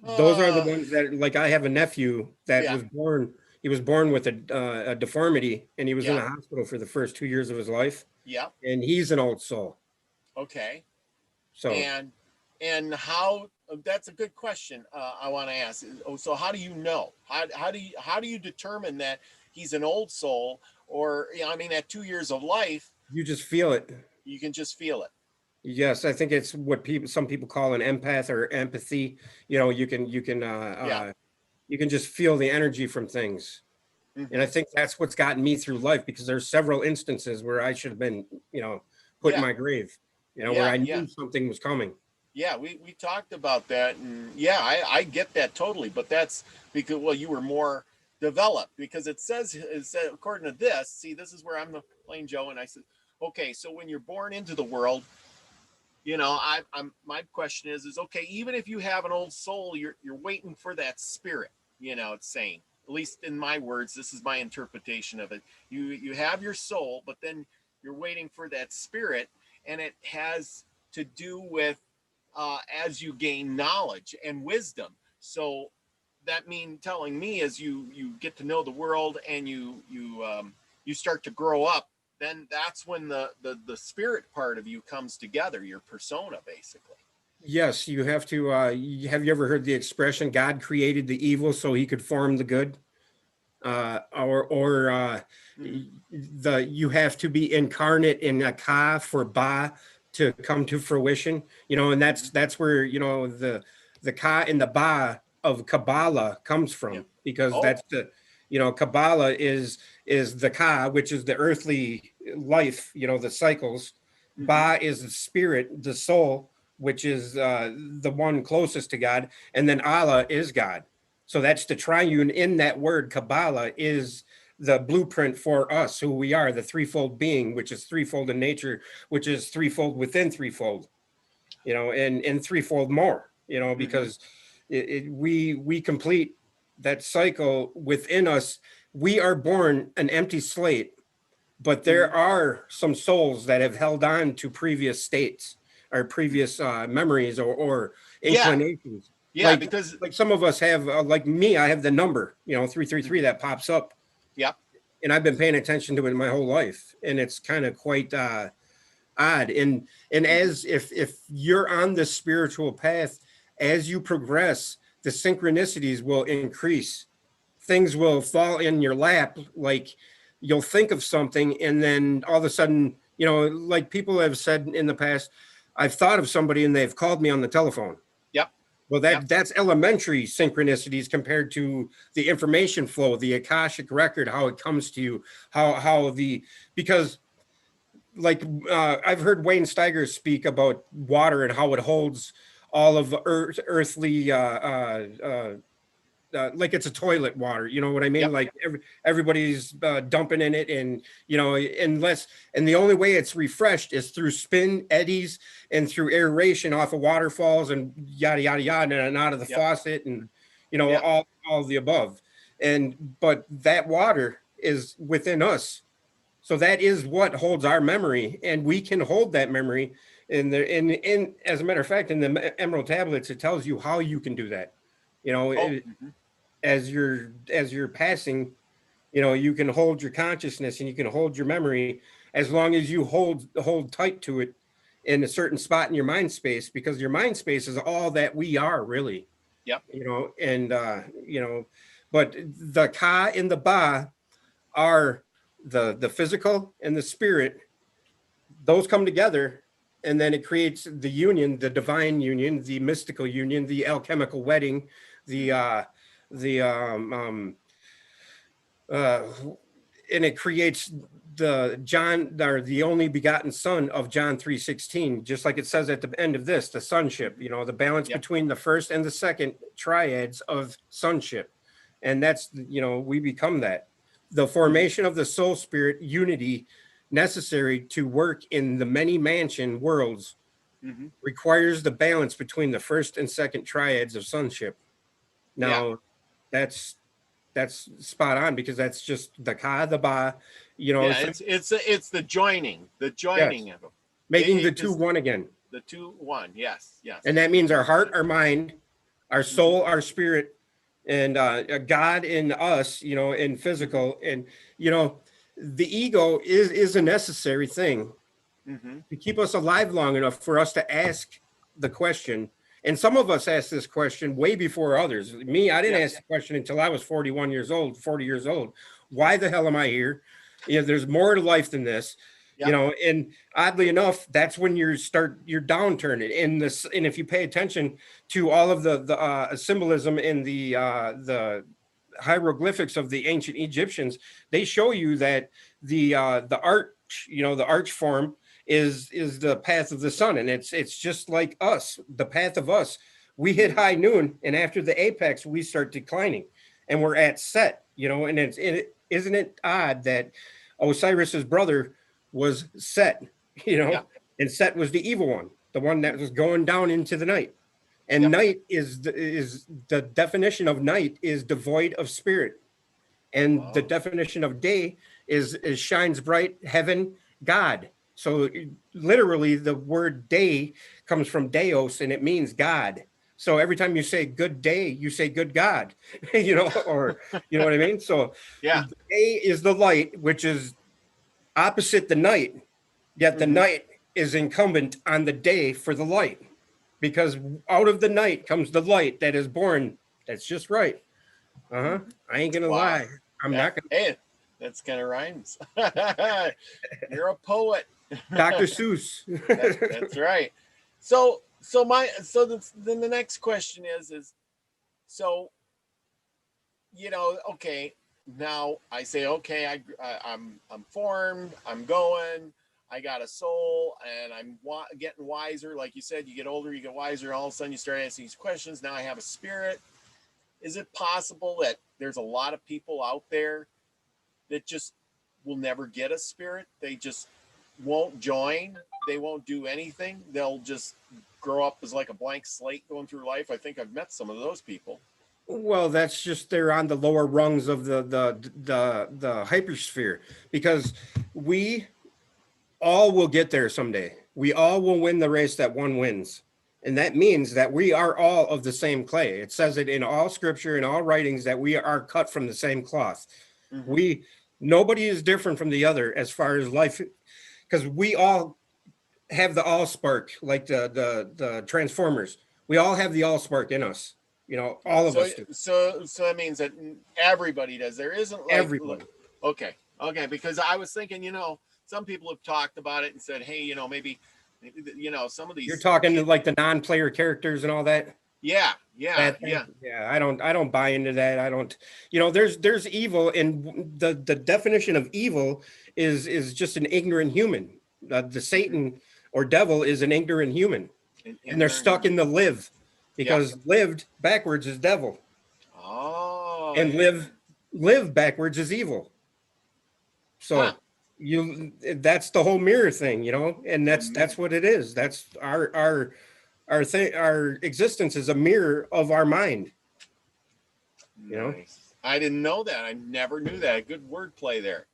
Those are the ones that, like, I have a nephew that was born. He was born with a deformity, and he was in a hospital for the first 2 years of his life. Yeah. And he's an old soul. Okay. So And how, that's a good question. I want to ask. So how do you know? How do you determine that he's an old soul, or, I mean, at 2 years of life, you just feel it. you can just feel it. Yes, I think it's what some people call an empath or empathy. You know, you can Yeah. you can just feel the energy from things. And I Mhm. think that's what's gotten me through life, because there's several instances where I should have been, put in Yeah. my grave, where Yeah. I Yeah. knew something was coming. Yeah, we talked about that, and yeah, I get that totally. But that's because, well, you were more developed, because it says according to this. See, this is where I'm the plain Joe, and I said, okay, so when you're born into the world, I'm my question is okay, even if you have an old soul, you're waiting for that spirit. It's saying, at least in my words, this is my interpretation of it. You have your soul, but then you're waiting for that spirit, and it has to do with as you gain knowledge and wisdom. So that mean telling me, as you get to know the world, and you start to grow up, then that's when the spirit part of you comes together, your persona, basically. Yes, you have to. Have you ever heard the expression, God created the evil so he could form the good? You have to be incarnate in a ka for ba to come to fruition. And that's where the ka and the ba of Kabbalah comes from, Yeah. because Oh. that's Kabbalah is the ka, which is the earthly life, the cycles. Mhm. Ba is the spirit, the soul, which is the one closest to God, and then Allah is God. So that's the triune. In that word, Kabbalah is the blueprint for us, who we are, the threefold being, which is threefold in nature, which is threefold within threefold, and threefold more, because we complete that cycle within us. We are born an empty slate, but there are some souls that have held on to previous states or previous memories or Yeah. inclinations. Yeah, because Like some of us have, like me, I have the number, 333 that pops up, yeah. and I've been paying attention to it my whole life, and it's kind of quite odd. And as if you're on the spiritual path, as you progress, the synchronicities will increase. Things will fall in your lap, like you'll think of something, and then all of a sudden, like people have said in the past, I've thought of somebody and they've called me on the telephone. Yep. Well, that's elementary synchronicities compared to the information flow, the Akashic record, how it comes to you, because like I've heard Wayne Steiger speak about water and how it holds all of earthly like it's a toilet water, you know what I mean? Yep. Like everybody's dumping in it, and and the only way it's refreshed is through spin eddies and through aeration off of waterfalls and yada yada yada, and out of the faucet, and all of the above. But that water is within us, so that is what holds our memory, and we can hold that memory. In as a matter of fact, in the Emerald Tablets, it tells you how you can do that. As you're passing, you can hold your consciousness and you can hold your memory, as long as you hold tight to it in a certain spot in your mind space, because your mind space is all that we are, really. Yep. But the ka and the ba are the physical and the spirit. Those come together, and then it creates the union, the divine union, the mystical union, the alchemical wedding, and it creates the John, or the only begotten son of John 3:16, just like it says at the end of this, the sonship, the balance between the first and the second triads of sonship. And that's, we become that. The formation of the soul spirit unity necessary to work in the many mansion worlds requires the balance between the first and second triads of sonship. Now, that's spot on, because that's just the ka, the ba, it's the joining of them, making the two one again. The two one, yes. And that means our heart, our mind, our soul, our spirit, and God in us, in physical. And the ego is a necessary thing, Mm-hmm. to keep us alive long enough for us to ask the question. And some of us asked this question way before others. Me, I didn't ask the question until I was 41 years old, 40 years old. Why the hell am I here? You know, there's more to life than this. Yep. You know, and oddly enough, that's when you start your downturn in this. And if you pay attention to all of the symbolism in the hieroglyphics of the ancient Egyptians, they show you that the arch, you know, the arch form is the path of the sun, and it's just like us, the path of us. We hit high noon, and after the apex, we start declining, and we're at set. You know, and isn't it odd that Osiris's brother was Set? You know, and Set was the evil one, the one that was going down into the night. And night is the definition of night is devoid of spirit, and the definition of day is shines bright, heaven, God. So literally the word day comes from Deos, and it means God. So every time you say good day, you say good God, you know, or you know what I mean? So the day is the light, which is opposite the night, yet the night is incumbent on the day for the light, because out of the night comes the light that is born. That's just right. I ain't gonna lie. I'm not gonna. Hey, that's kind of rhymes. You're a poet. Dr. Seuss. That's right. Then the next question is so, you know, okay, now I say, okay, I'm formed, I'm going, I got a soul, and I'm getting wiser. Like you said, you get older, you get wiser, all of a sudden you start asking these questions. Now I have a spirit. Is it possible that there's a lot of people out there that just will never get a spirit? They just won't join. They won't do anything. They'll just grow up as like a blank slate going through life. I think I've met some of those people. Well, that's just they're on the lower rungs of the hypersphere, because we all will get there someday. We all will win the race that one wins. And that means that we are all of the same clay. It says it in all scripture, in all writings, that we are cut from the same cloth. Nobody is different from the other as far as life, because we all have the allspark, like the Transformers. We all have the allspark in us. You know, all of us do. So that means that everybody does. There isn't like everybody. Okay, because I was thinking, you know, some people have talked about it and said, hey, you know, maybe you know, some of these. You're talking to like the non-player characters and all that. Yeah. I don't buy into that. I don't. You know, there's evil, and the definition of evil is just an ignorant human. The Satan or devil is an ignorant human, and they're stuck in the live, because lived backwards is devil. Oh. And live backwards is evil. So that's the whole mirror thing, you know, and that's what it is. That's our thing. Our existence is a mirror of our mind. You know, I didn't know that. I never knew that. Good wordplay there.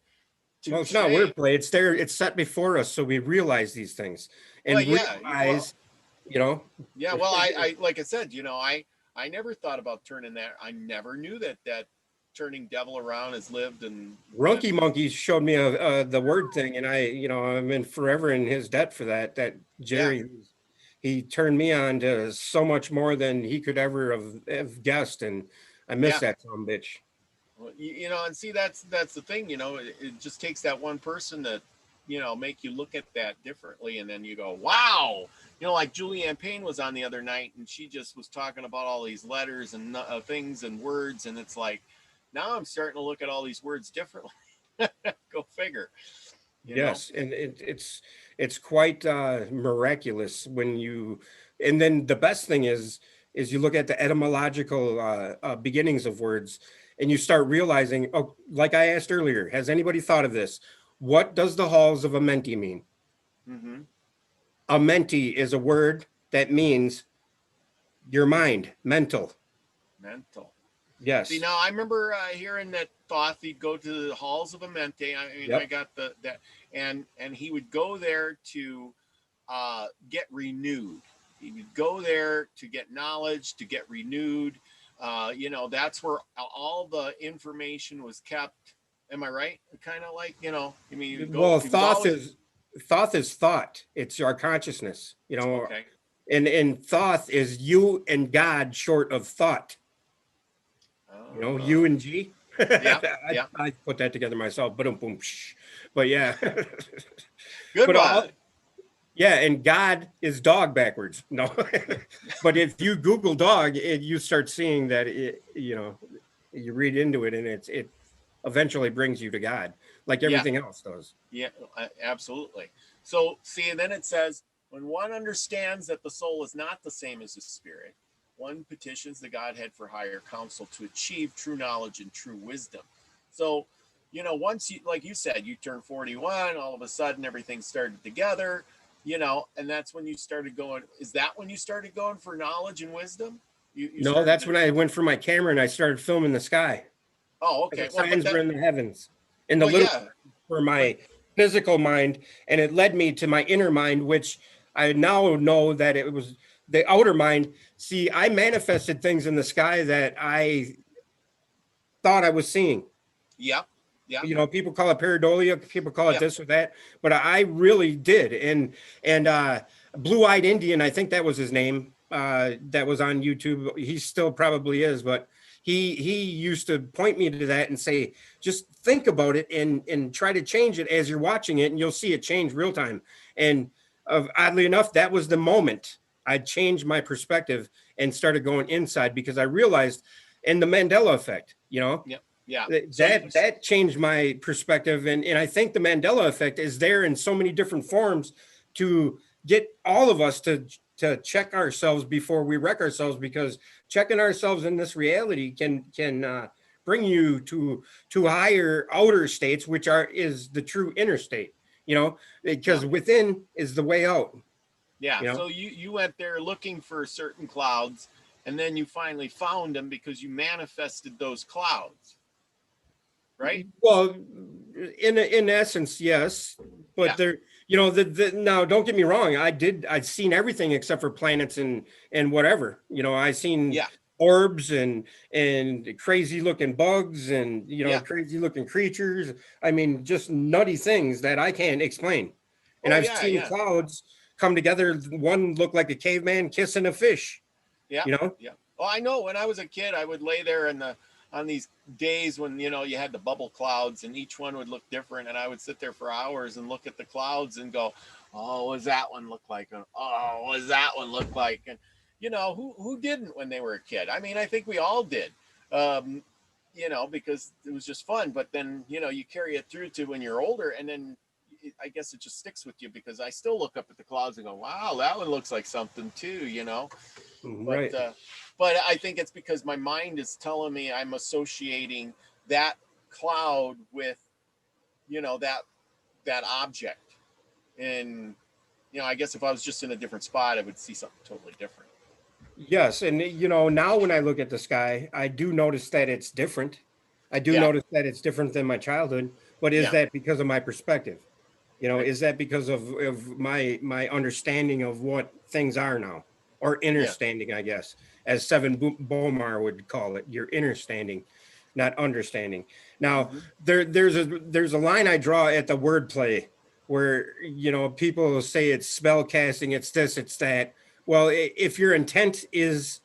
Well, it's not wordplay. It's there. It's set before us, so we realize these things and realize, you know. Yeah. Well, I like I said, you know, I never thought about turning that. I never knew that turning devil around has lived. And Runky Monkeys showed me the word thing, and I'm forever in his debt for that. That Jerry, he turned me on to so much more than he could ever have guessed, and I miss that son of a bitch. Well, you know, and see, that's the thing, you know, it just takes that one person to, you know, make you look at that differently. And then you go, wow, you know, like Julianne Payne was on the other night, and she just was talking about all these letters and things and words. And it's like, now I'm starting to look at all these words differently. Go figure. Yes. And it's quite miraculous when you, and then the best thing is you look at the etymological beginnings of words, and you start realizing, oh, like I asked earlier, has anybody thought of this? What does the halls of Amenti mean? Amenti is a word that means your mind, mental. Yes. See, now I remember hearing that Thoth, he'd go to the halls of Amenti. I mean, I got that, and he would go there to get renewed. He would go there to get knowledge, to get renewed. You know, that's where all the information was kept. Am I right? Kind of like, you know, I mean, Thoth is Thought is thought. It's our consciousness, you know, Okay. and thought is you and God short of thought. You know, U and G. Yeah, yeah. I put that together myself. But yeah. Good But one. yeah, and God is dog backwards. No, but if you Google dog, you start seeing that you know, you read into it, and it eventually brings you to God, like Yeah. everything else does. Yeah, absolutely. So, see, and then it says, when one understands that the soul is not the same as the spirit, one petitions the Godhead for higher counsel to achieve true knowledge and true wisdom. So, you know, once you, like you said, you turn 41, all of a sudden everything started together, you know, and that's when you started going. Is that when you started going for knowledge and wisdom? You No, that's when I went for my camera and I started filming the sky. Oh, okay. The signs were in the heavens, and the well, little yeah. for my physical mind, and it led me to my inner mind, which I now know that it was the outer mind. See, I manifested things in the sky that I thought I was seeing. Yeah. Yeah. You know, people call it pareidolia, people call it Yeah. this or that, but I really did. And Blue-Eyed Indian, I think that was his name, that was on YouTube. He still probably is, but he used to point me to that and say, just think about it and try to change it as you're watching it, and you'll see it change real time. And oddly enough, that was the moment I changed my perspective and started going inside, because I realized, and the Mandela effect, you know. Yeah. Yeah. That changed my perspective. And I think the Mandela effect is there in so many different forms to get all of us to check ourselves before we wreck ourselves, because checking ourselves in this reality can bring you to higher outer states, which is the true inner state, you know, because within is the way out. Yeah. You know? So you went there looking for certain clouds, and then you finally found them because you manifested those clouds. Right. Well, in essence, yes, but there, you know, now don't get me wrong. I'd seen everything except for planets and whatever, you know, I seen orbs and crazy looking bugs and, you know, crazy looking creatures. I mean, just nutty things that I can't explain. And I've seen clouds come together. One looked like a caveman kissing a fish. Yeah. You know? Yeah. Well, I know when I was a kid, I would lay there on these days when, you know, you had the bubble clouds and each one would look different. And I would sit there for hours and look at the clouds and go, oh, what does that one look like? And, oh, what does that one look like? And, you know, who didn't when they were a kid? I mean, I think we all did, you know, because it was just fun. But then, you know, you carry it through to when you're older, and then I guess it just sticks with you, because I still look up at the clouds and go, wow, that one looks like something too, you know? Right. But I think it's because my mind is telling me I'm associating that cloud with, you know, that object. And, you know, I guess if I was just in a different spot, I would see something totally different. Yes. And, you know, now when I look at the sky, I do notice that it's different. I do notice that it's different than my childhood. But is that because of my perspective? You know, is that because of my understanding of what things are now? Or understanding, I guess, as Seven Bomar would call it, your understanding, not understanding. Now, there's a line I draw at the wordplay where, you know, people say it's spell casting, it's this, it's that. Well, if your intent is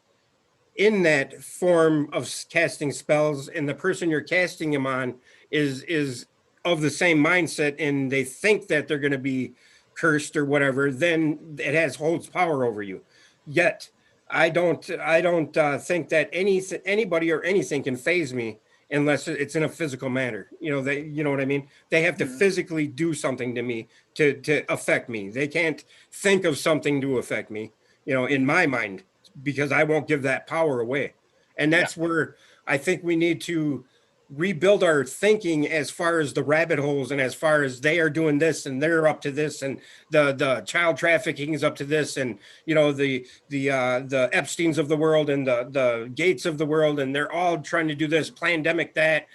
in that form of casting spells, and the person you're casting them on is of the same mindset, and they think that they're going to be cursed or whatever, then it holds power over you. Yet I don't think that anybody or anything can phase me unless it's in a physical manner. You know, you know what I mean? They have to physically do something to me to affect me. They can't think of something to affect me, you know, in my mind, because I won't give that power away. And that's where I think we need to rebuild our thinking, as far as the rabbit holes, and as far as they are doing this and they're up to this, and the child trafficking is up to this, and, you know, the Epsteins of the world and the Gates of the world, and they're all trying to do this pandemic, that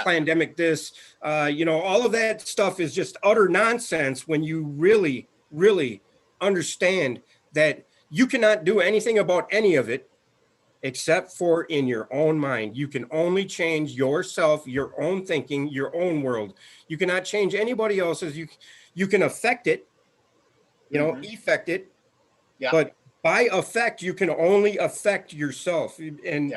pandemic, this, you know, all of that stuff is just utter nonsense when you really, really understand that you cannot do anything about any of it except for in your own mind. You can only change yourself, your own thinking, your own world. You cannot change anybody else's. You you can affect it, effect it. Yeah. But by effect, you can only affect yourself. And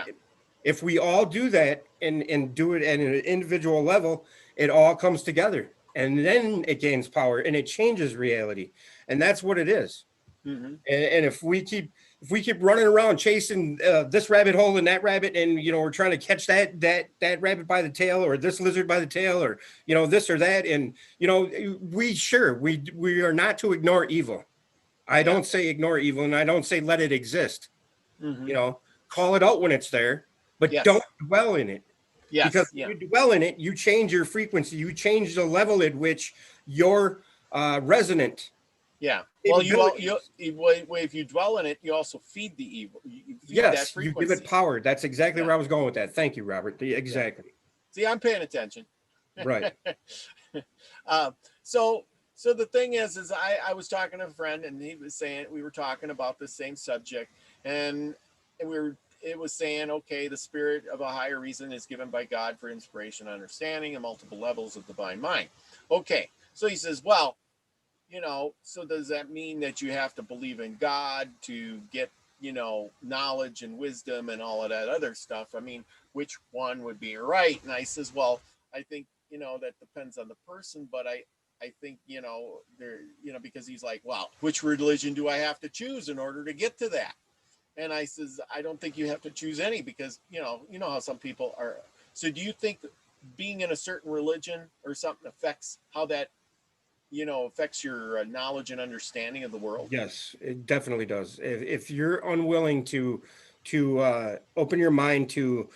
if we all do that and do it at an individual level, it all comes together. And then it gains power and it changes reality. And that's what it is. Mm-hmm. And if we keep running around chasing this rabbit hole and that rabbit, and we're trying to catch that rabbit by the tail, or this lizard by the tail, or this or that, and we are not to ignore evil. I don't say ignore evil, and I don't say let it exist. Mm-hmm. Call it out when it's there, but don't dwell in it. Yes. Because if you dwell in it, you change your frequency, you change the level at which you're resonant. Yeah. Well, if you dwell in it, you also feed the evil. You feed that frequency. You give it power. That's exactly where I was going with that. Thank you, Robert. Exactly. See, I'm paying attention. Right. So the thing is I was talking to a friend, and he was saying, we were talking about the same subject, and it was saying, okay, the spirit of a higher reason is given by God for inspiration, understanding, and multiple levels of divine mind. Okay. So he says, well, so does that mean that you have to believe in God to get, knowledge and wisdom and all of that other stuff? I mean, which one would be right? And I says, well, I think, that depends on the person, but I think, because he's like, well, which religion do I have to choose in order to get to that? And I says, I don't think you have to choose any, because, you know how some people are. So do you think being in a certain religion or something affects how that, affects your knowledge and understanding of the world? Yes, it definitely does. If you're unwilling to open your mind to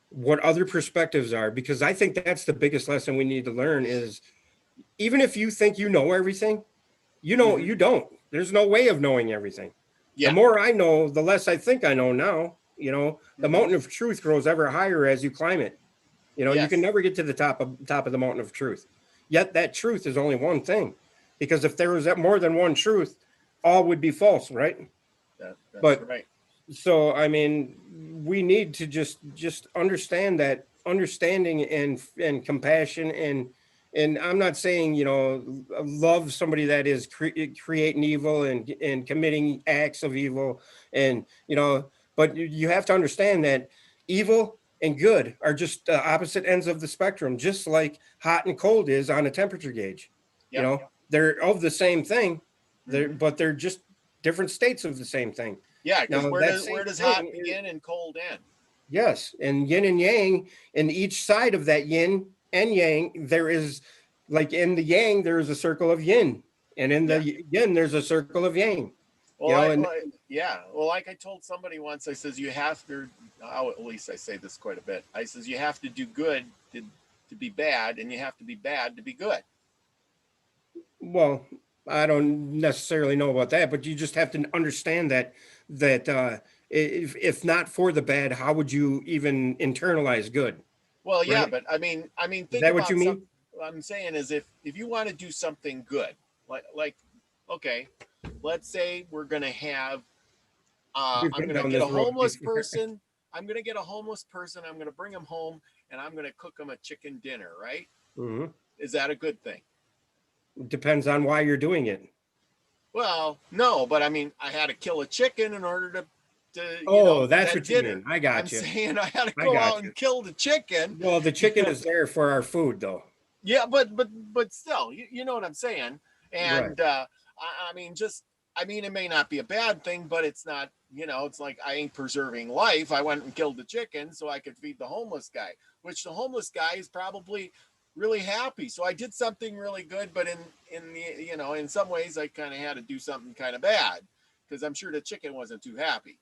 what other perspectives are, because I think that's the biggest lesson we need to learn is, even if you think you know everything, you don't. There's no way of knowing everything. Yeah. The more I know, the less I think I know now. The mountain of truth grows ever higher as you climb it. You can never get to the top of the mountain of truth. Yet that truth is only one thing, because if there was more than one truth, all would be false, right? That's right. So, I mean, we need to just understand that understanding and compassion, and I'm not saying, love somebody that is creating evil and committing acts of evil, and, but you have to understand that evil and good are just opposite ends of the spectrum, just like hot and cold is on a temperature gauge. Yep. They're of the same thing, but they're just different states of the same thing. Yeah, because where does hot begin and cold end? Yes, and yin and yang, and each side of that yin and yang, there is, like in the yang, there is a circle of yin, and in the yin, there's a circle of yang. Well, well, like I told somebody once, I says, you have to, at least I say this quite a bit, I says, you have to do good to be bad, and you have to be bad to be good. Well, I don't necessarily know about that, but you just have to understand that if not for the bad, how would you even internalize good? Well, yeah, right? But I mean, think is that what you mean? What I'm saying is, if you want to do something good, like okay, let's say we're gonna have, I'm gonna get a homeless person. I'm gonna get a homeless person. I'm gonna bring him home, and I'm gonna cook him a chicken dinner. Right? Mm-hmm. Is that a good thing? Depends on why you're doing it. Well, no, but I mean, I had to kill a chicken in order to that's what you mean. I got you. I'm saying I had to go out and kill the chicken. Well, the chicken is there for our food, though. Yeah, but still, you know what I'm saying. And right. I mean, it may not be a bad thing, but it's not. It's like I ain't preserving life. I went and killed the chicken so I could feed the homeless guy, which the homeless guy is probably really happy. So I did something really good, but in some ways I kind of had to do something kind of bad, because I'm sure the chicken wasn't too happy.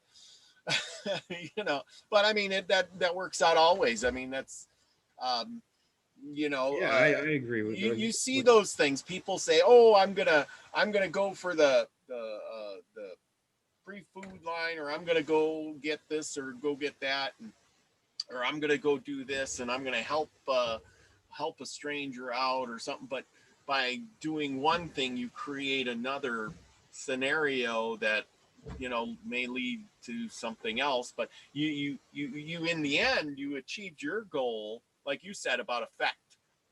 But I mean, that works out always. I mean, that's I agree with you see those things. People say, oh, I'm gonna go for the free food line, or I'm gonna go get this or go get that, or I'm gonna go do this, and I'm gonna help a stranger out or something. But by doing one thing, you create another scenario that may lead to something else. But you in the end, you achieved your goal, like you said about effect,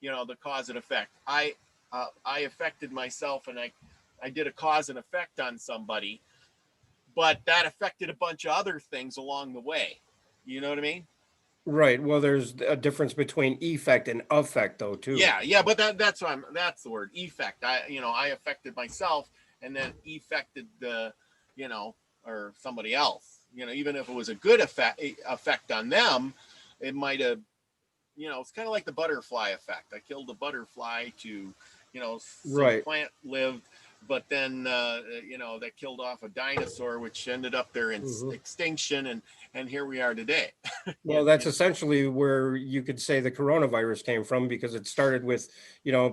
the cause and effect. I I affected myself, and I did a cause and effect on somebody, but that affected a bunch of other things along the way. You know what I mean? Right. Well, there's a difference between effect and affect, though, too. Yeah, but that's the word, effect. I affected myself, and then affected the, or somebody else. Even if it was a good effect on them, it might have, it's kind of like the butterfly effect. I killed the butterfly to, so the Right. plant lived, but then that killed off a dinosaur, which ended up their extinction, and here we are today. Well, that's essentially where you could say the coronavirus came from, because it started with,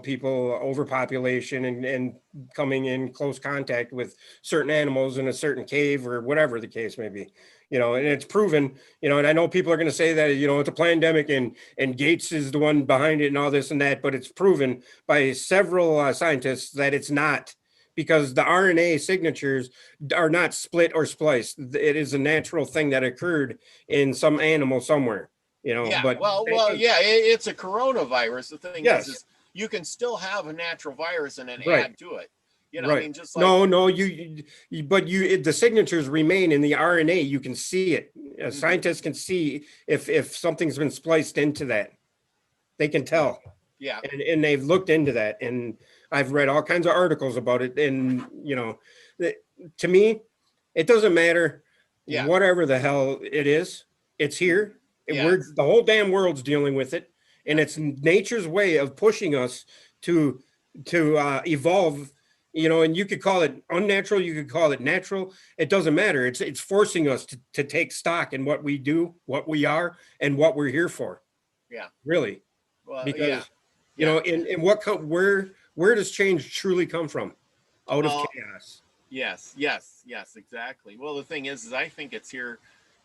people overpopulation and coming in close contact with certain animals in a certain cave or whatever the case may be, and it's proven, and I know people are going to say that, it's a pandemic and Gates is the one behind it and all this and that, but it's proven by several scientists that it's not. Because the RNA signatures are not split or spliced. It is a natural thing that occurred in some animal somewhere, Yeah, but it's a coronavirus. The thing yes. is you can still have a natural virus and then Right. add to it. Right. I mean, just like the signatures remain in the RNA. You can see it. Scientists can see if something's been spliced into that. They can tell. Yeah. And they've looked into that, and I've read all kinds of articles about it. And to me, it doesn't matter whatever the hell it is. It's here. And the whole damn world's dealing with it, and it's nature's way of pushing us to evolve. And you could call it unnatural, you could call it natural. It doesn't matter. It's forcing us to take stock in what we do, what we are, and what we're here for. Yeah. Really. Well, because in where does change truly come from? Out of chaos. Yes, exactly. Well, the thing is I think it's here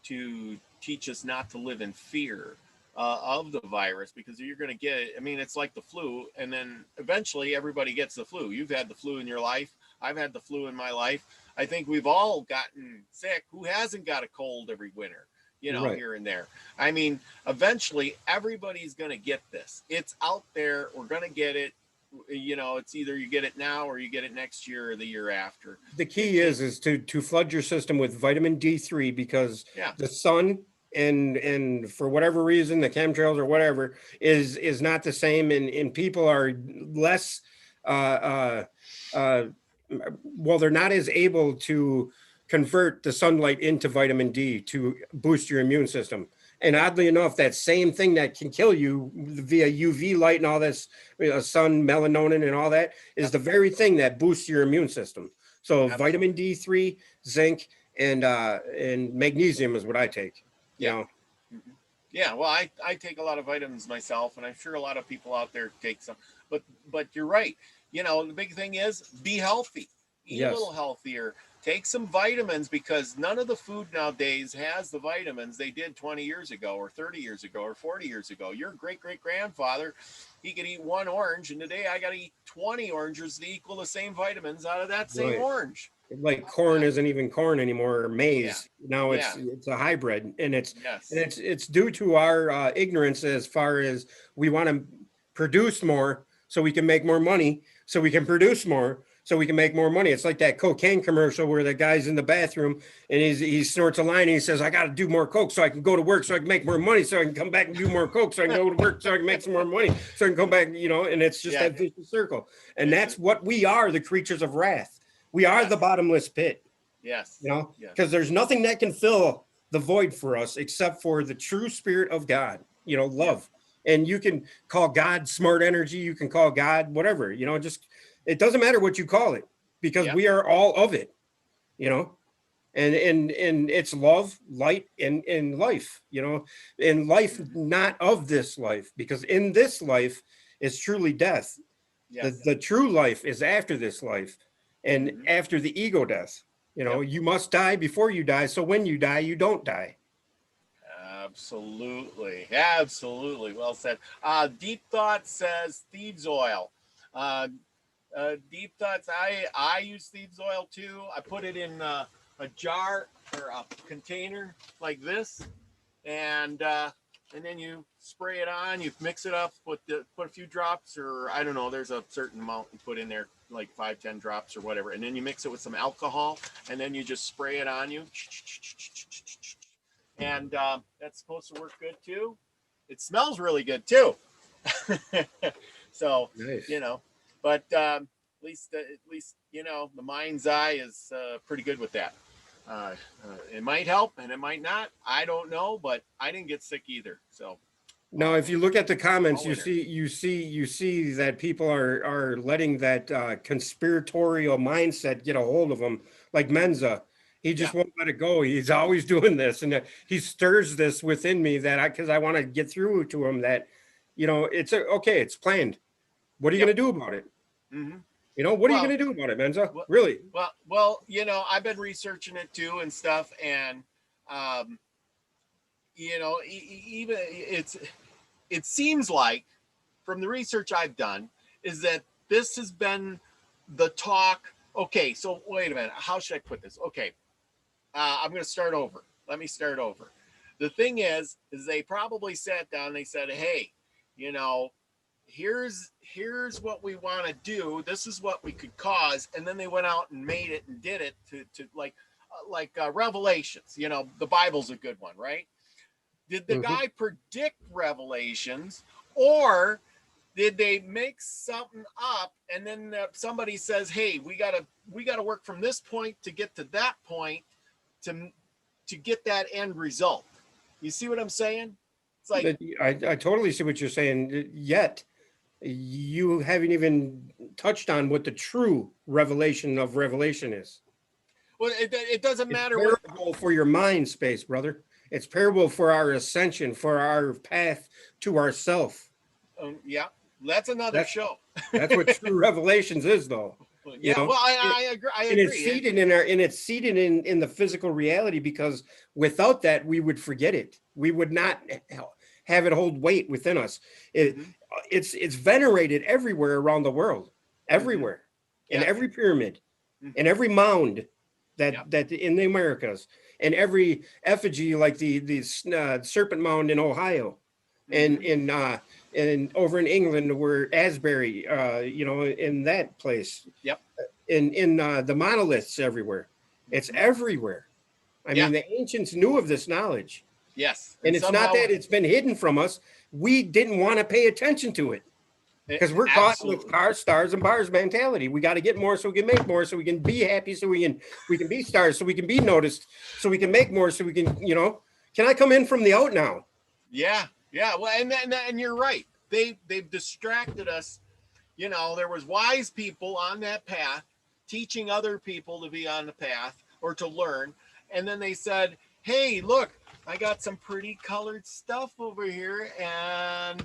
to teach us not to live in fear of the virus, because you're going to get it. I mean, it's like the flu, and then eventually everybody gets the flu. You've had the flu in your life. I've had the flu in my life. I think we've all gotten sick. Who hasn't got a cold every winter? Right. Here and there. I mean, eventually everybody's going to get this. It's out there. We're going to get it. It's either you get it now or you get it next year or the year after. The key is to flood your system with vitamin D3, because the sun and for whatever reason, the chemtrails or whatever is not the same. And people are less, well, they're not as able to convert the sunlight into vitamin D to boost your immune system. And oddly enough, that same thing that can kill you via UV light and all this, sun, melatonin and all that is the very thing that boosts your immune system. So vitamin D3, zinc, and magnesium is what I take. Yeah, well, I take a lot of vitamins myself, and I'm sure a lot of people out there take some. But you're right. The big thing is be healthy. Eat a little healthier. Take some vitamins, because none of the food nowadays has the vitamins they did 20 years ago or 30 years ago or 40 years ago. Your great-great-grandfather, he could eat one orange, and today I got to eat 20 oranges to equal the same vitamins out of that same orange. Like corn isn't even corn anymore, or maize. Now it's a hybrid, and it's due to our ignorance as far as we want to produce more so we can make more money, so we can produce more so we can make more money. It's like that cocaine commercial where the guy's in the bathroom and he snorts a line and he says, I got to do more coke so I can go to work, so I can make more money, so I can come back and do more coke, so I can go to work, so I can make some more money, so I can come back, and it's just that vicious circle. And that's what we are, the creatures of wrath. We are the bottomless pit. Yes. Because there's nothing that can fill the void for us except for the true spirit of God, love. And you can call God smart energy, you can call God whatever, it doesn't matter what you call it, because we are all of it, and it's love, light, and life, and life not of this life, because in this life is truly death. The true life is after this life, and after the ego death. You must die before you die, so when you die, you don't die. Absolutely. Well said. Deep Thought says thieves oil. Deep Thoughts, I use thieves oil too. I put it in a jar or a container like this, and and then you spray it on. You mix it up, put a few drops, or I don't know. There's a certain amount you put in there, like 5-10 drops or whatever, and then you mix it with some alcohol, and then you just spray it on you, and that's supposed to work good too. It smells really good too. So Nice. you know, but at least you know the mind's eye is pretty good with that. It might help and it might not. I don't know, but I didn't get sick either. So now, if you look at the comments, all you see that people are letting that conspiratorial mindset get a hold of them, like Menza. He just won't let it go. He's always doing this, and he stirs this within me because I want to get through to him that, you know, it's okay. It's planned. What are you going to do about it? Mm-hmm. You know, what are you going to do about it, Menza? Really? Well, you know, I've been researching it too and stuff, and you know, even it seems like from the research I've done is that this has been the talk. Okay, so wait a minute. How should I put this? Okay, I'm going to start over. Let me start over. The thing is they probably sat down and they said, hey, you know, here's what we want to do. This is what we could cause. And then they went out and made it and did it to like Revelations. You know, the Bible's a good one, right? Did the guy predict Revelations, or did they make something up and then somebody says, hey, we gotta work from this point to get to that point to get that end result? You see what I'm saying? It's like I totally see what you're saying. Yet you haven't even touched on what the true revelation of Revelation is. Well, it doesn't matter. It's parable for your mind space, brother. It's parable for our ascension, for our path to ourself. Yeah, that's another show. That's what true revelations is, though. Yeah, you know? well, I agree. And it's seated in the physical reality, because without that, we would forget it. We would not have it hold weight within us. It's venerated everywhere around the world, everywhere, in every pyramid, in every mound that in the Americas, and every effigy, like the Serpent Mound in Ohio, and over in England, where Asbury, you know, in that place. Yep. In the monoliths everywhere. It's everywhere. I mean, the ancients knew of this knowledge. Yes. And it's not that it's been hidden from us. We didn't want to pay attention to it, because we're caught with cars, stars, and bars mentality. We got to get more so we can make more, so we can be happy, so we can be stars, so we can be noticed, so we can make more, so we can, you know, can I come in from the out now? Yeah. Well, and you're right. They've distracted us. You know, there was wise people on that path teaching other people to be on the path or to learn. And then they said, hey, look, I got some pretty colored stuff over here. And,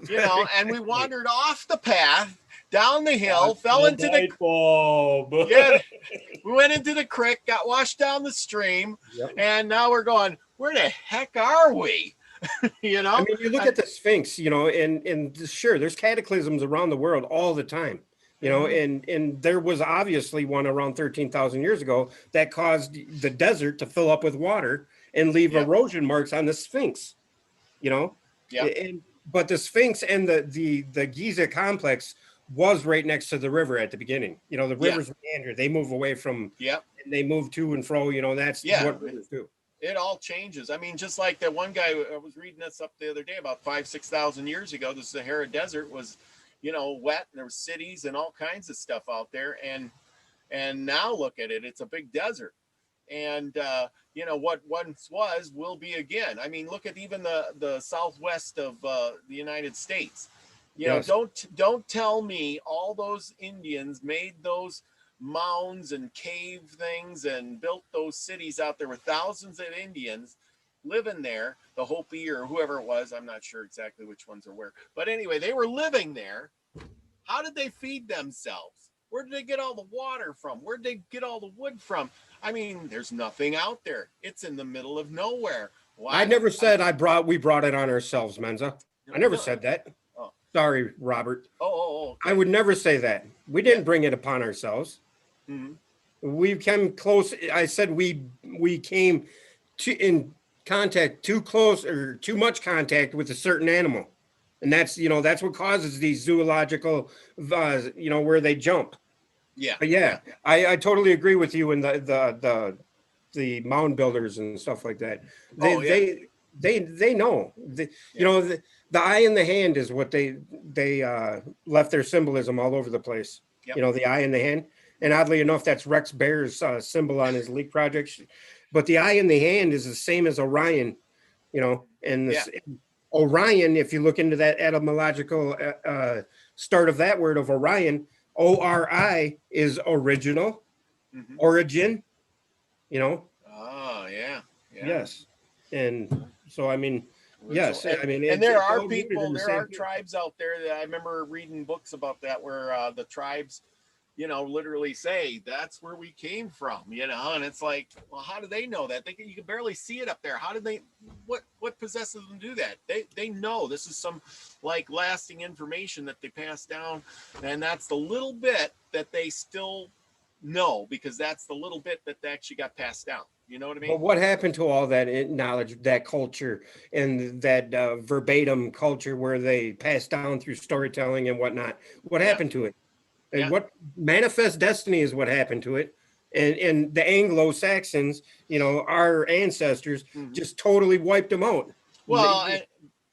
you know, and we wandered off the path, down the hill, fell into the bulb. Yeah, we went into the creek, got washed down the stream. And now we're going, where the heck are we? You know, I mean, you look at the Sphinx, you know, and sure, there's cataclysms around the world all the time, you know, and there was obviously one around 13,000 years ago that caused the desert to fill up with water and leave erosion marks on the Sphinx, you know. But the Sphinx and the Giza complex was right next to the river at the beginning. You know, the rivers meander, they move away from, and they move to and fro, you know, that's what rivers do. It all changes. I mean, just like that one guy, I was reading this up the other day, about 5,000-6,000 years ago, the Sahara Desert was, you know, wet, and there were cities and all kinds of stuff out there. And now look at it, it's a big desert. And, you know, what once was will be again. I mean, look at even the southwest of the United States. You know, don't tell me all those Indians made those mounds and cave things and built those cities out there with thousands of Indians living there, the Hopi or whoever it was. I'm not sure exactly which ones are where, but anyway, they were living there. How did they feed themselves? Where did they get all the water from? Where did they get all the wood from? I mean, there's nothing out there. It's in the middle of nowhere. Why? I never said we brought it on ourselves, Menza. I never said that. Sorry, Robert. Okay. I would never say that. We didn't bring it upon ourselves. We came close. I said we came to contact too close or too much contact with a certain animal. And that's, that's what causes these zoological, where they jump. Yeah. But yeah, I totally agree with you in the mound builders and stuff like that. They know. The eye in the hand is what they left their symbolism all over the place. Yep. The eye in the hand. And oddly enough, that's Rex Bear's symbol on his leak project. But the eye in the hand is the same as Orion, and Orion, if you look into that etymological start of that word of Orion, ORI is original, origin, Oh, yeah. Yes. And so, I mean, yes. And, I mean, and there are tribes out there that I remember reading books about that where the tribes, literally say that's where we came from, and it's like, well, how do they know that? You can barely see it up there. How did they, what possesses them to do that? They know this is some like lasting information that they pass down, and that's the little bit that they still know, because that's the little bit that they actually got passed down. You know what I mean? But what happened to all that knowledge, that culture, and that verbatim culture where they passed down through storytelling and whatnot? What happened to it? And what manifest destiny is what happened to it. And the Anglo-Saxons, our ancestors, just totally wiped them out. Well,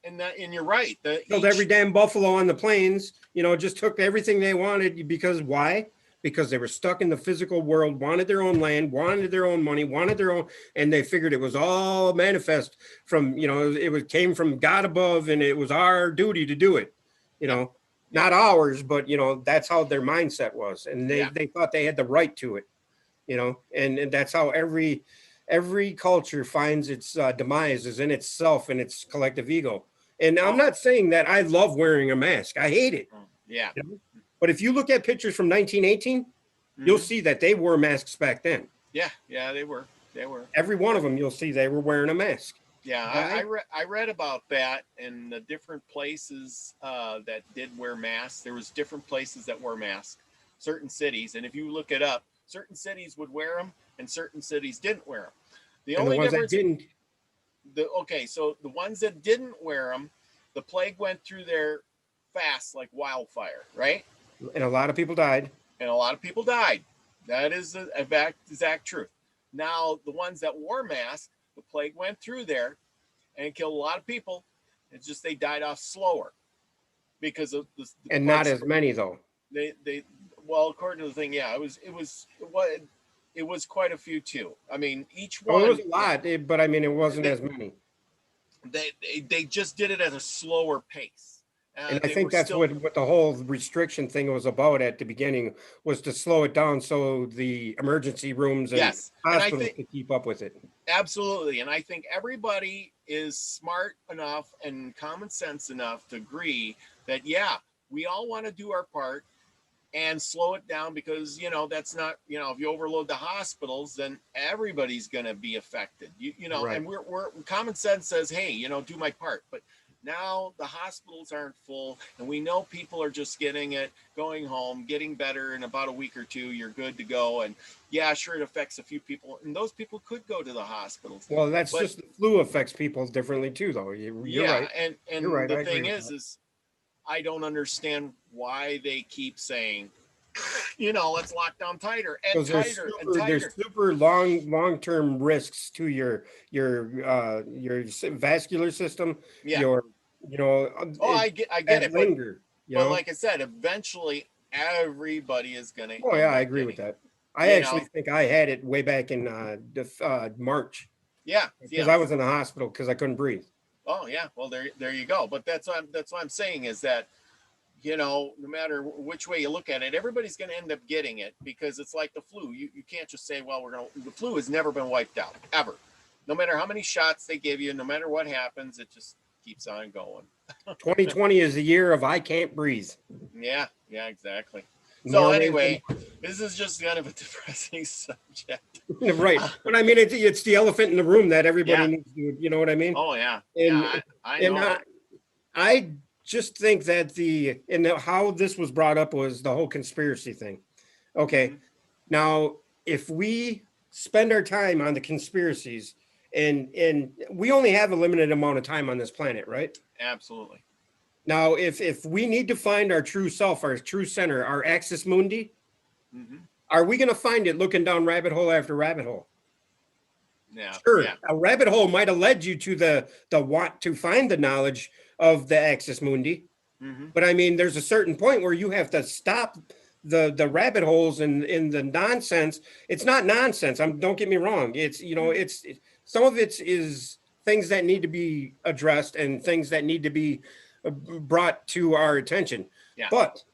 and you're right. Killed every damn buffalo on the plains, just took everything they wanted. Because why? Because they were stuck in the physical world, wanted their own land, wanted their own money, wanted their own, and they figured it was all manifest from, came from God above, and it was our duty to do it, not ours, but that's how their mindset was, and they thought they had the right to it, and that's how every culture finds its demise is in itself and its collective ego. And I'm not saying that I love wearing a mask. I hate it. Yeah. But if you look at pictures from 1918, you'll see that they wore masks back then. Yeah, they were. Every one of them, you'll see they were wearing a mask. Yeah, I read about that in the different places that did wear masks. There was different places that wore masks, certain cities, and if you look it up, certain cities would wear them and certain cities didn't wear them. The only difference, so the ones that didn't wear them, the plague went through there fast like wildfire, right? And a lot of people died. That is the exact truth. Now, the ones that wore masks, the plague went through there and killed a lot of people. It's just they died off slower because of the and not as many though. According to the thing, it was quite a few too. I mean, each one. It was a lot, but I mean, it wasn't as many. They just did it at a slower pace. And I think that's what the whole restriction thing was about at the beginning, was to slow it down so the emergency rooms and hospitals could keep up with it. Absolutely. And I think everybody is smart enough and common sense enough to agree that, we all want to do our part and slow it down, because, that's not, if you overload the hospitals, then everybody's going to be affected, right. And we're common sense says, hey, do my part. But now the hospitals aren't full, and we know people are just getting it, going home, getting better. In about a week or two, you're good to go. And sure, it affects a few people, and those people could go to the hospitals. Well, just the flu affects people differently too, though. You're right. And you're right. The thing is I don't understand why they keep saying, let's lock down tighter and tighter and tighter. There's super long-term risks to your vascular system. I get it. Linger, but like I said, eventually everybody is gonna. Oh yeah, I agree with that. I actually think I had it way back in March. Yeah, because I was in the hospital because I couldn't breathe. Oh yeah, well there you go. But that's what I'm saying is that, no matter which way you look at it, everybody's going to end up getting it, because it's like the flu. You can't just say, well, the flu has never been wiped out, ever. No matter how many shots they give you, no matter what happens, it just keeps on going. 2020 is the year of I can't breathe. Yeah, exactly. So anyway, this is just kind of a depressing subject. Right. But I mean, it's the elephant in the room that everybody needs to, you know what I mean? Oh, yeah. And, I know. I just think that how this was brought up was the whole conspiracy thing. Okay. Now, if we spend our time on the conspiracies And we only have a limited amount of time on this planet, right? Absolutely. Now, if we need to find our true self, our true center, our axis mundi, are we going to find it looking down rabbit hole after rabbit hole? Yeah. Sure, Yeah. a rabbit hole might have led you to the want to find the knowledge of the axis mundi, but I mean, there's a certain point where you have to stop the rabbit holes and in the nonsense. It's not nonsense. Don't get me wrong. It's it's some of it is things that need to be addressed and things that need to be brought to our attention. Yeah. But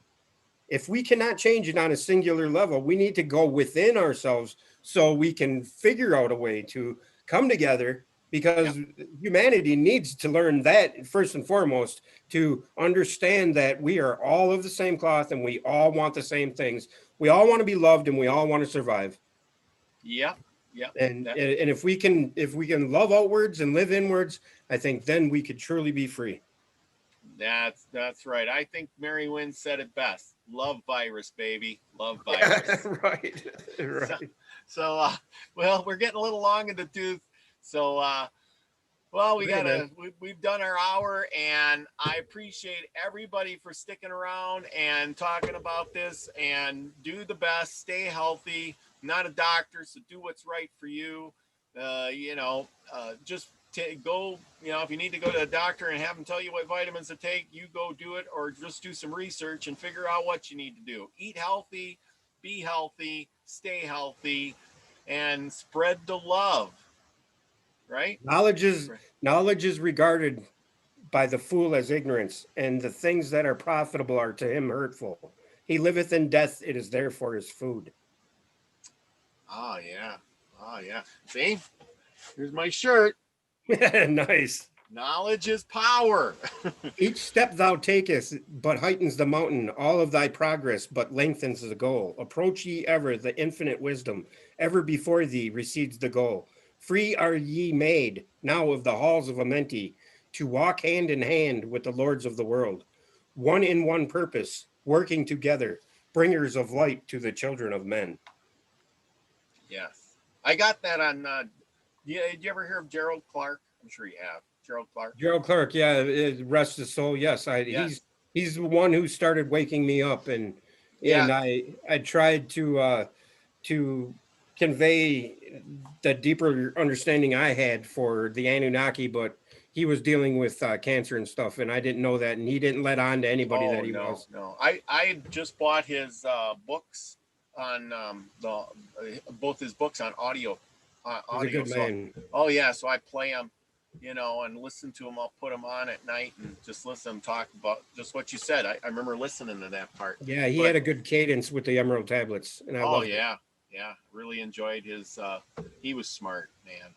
if we cannot change it on a singular level, we need to go within ourselves so we can figure out a way to come together, because humanity needs to learn that first and foremost, to understand that we are all of the same cloth and we all want the same things. We all want to be loved and we all want to survive. Yeah. Yeah. And if we can love outwards and live inwards, I think then we could truly be free. That's right. I think Mary Wynn said it best. Love virus, baby. Love virus. Right. So, well, we're getting a little long in the tooth. So, well, we've done our hour, and I appreciate everybody for sticking around and talking about this. And do the best. Stay healthy. I'm not a doctor, so do what's right for you. Just go, if you need to go to a doctor and have them tell you what vitamins to take, you go do it, or just do some research and figure out what you need to do. Eat healthy, be healthy, stay healthy, and spread the love. Right? Knowledge is regarded by the fool as ignorance, and the things that are profitable are to him hurtful. He liveth in death, it is therefore his food. Oh yeah. See? Here's my shirt. Nice. Knowledge is power. Each step thou takest but heightens the mountain. All of thy progress but lengthens the goal. Approach ye ever the infinite wisdom. Ever before thee recedes the goal. Free are ye made now of the halls of Amenti, to walk hand in hand with the lords of the world. One in one purpose, working together, bringers of light to the children of men. Yes. I got that on did you ever hear of Gerald Clark? I'm sure you have. Gerald Clark, yeah, rest his soul. Yes, he's the one who started waking me up, and I tried to convey the deeper understanding I had for the Anunnaki, but he was dealing with cancer and stuff, and I didn't know that, and he didn't let on to anybody that he was. No, I just bought his books on both his books on audio. He's a good man. Oh yeah, so I play them, and listen to them. I'll put them on at night and just listen to them talk about just what you said. I remember listening to that part. Yeah, he had a good cadence with the Emerald tablets, and I loved it. Yeah, really enjoyed his. He was smart, man.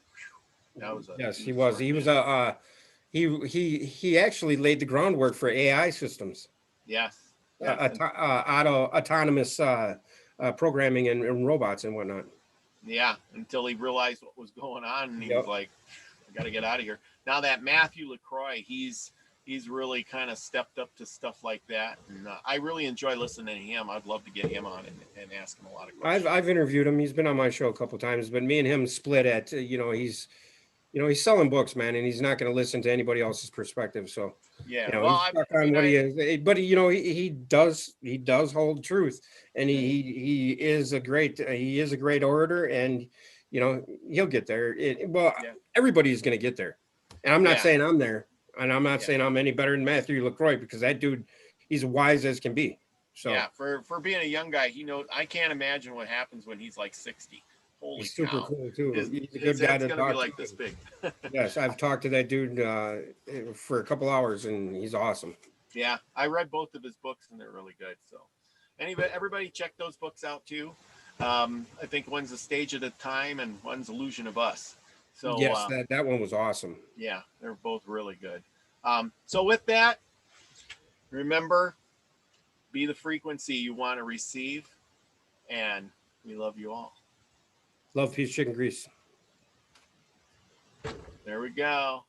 That was he was. He was he actually laid the groundwork for AI systems. Yes. Autonomous programming and robots and whatnot. Yeah, until he realized what was going on, and he was like, "I got to get out of here." Now that Matthew LaCroix, he's really kind of stepped up to stuff like that, and I really enjoy listening to him. I'd love to get him on and ask him a lot of questions. I've interviewed him. He's been on my show a couple of times, but me and him split at he's selling books, man, and he's not going to listen to anybody else's perspective. So yeah, he's stuck on what he is, but he does hold truth, and he is a great orator, and he'll get there. Everybody's going to get there, and I'm not saying I'm there, and I'm not saying I'm any better than Matthew LaCroix, because that dude, he's wise as can be. So yeah, for being a young guy, I can't imagine what happens when he's like 60. Holy he's super cow. cool too. He's a good guy to talk be like this big. Yes, I've talked to that dude for a couple hours, and he's awesome. Yeah, I read both of his books, and they're really good. So, anyway, everybody check those books out too. I think one's A Stage at a Time, and one's Illusion of Us. So yes, that one was awesome. Yeah, they're both really good. So with that, remember, be the frequency you want to receive, and we love you all. Love, peace, chicken grease. There we go.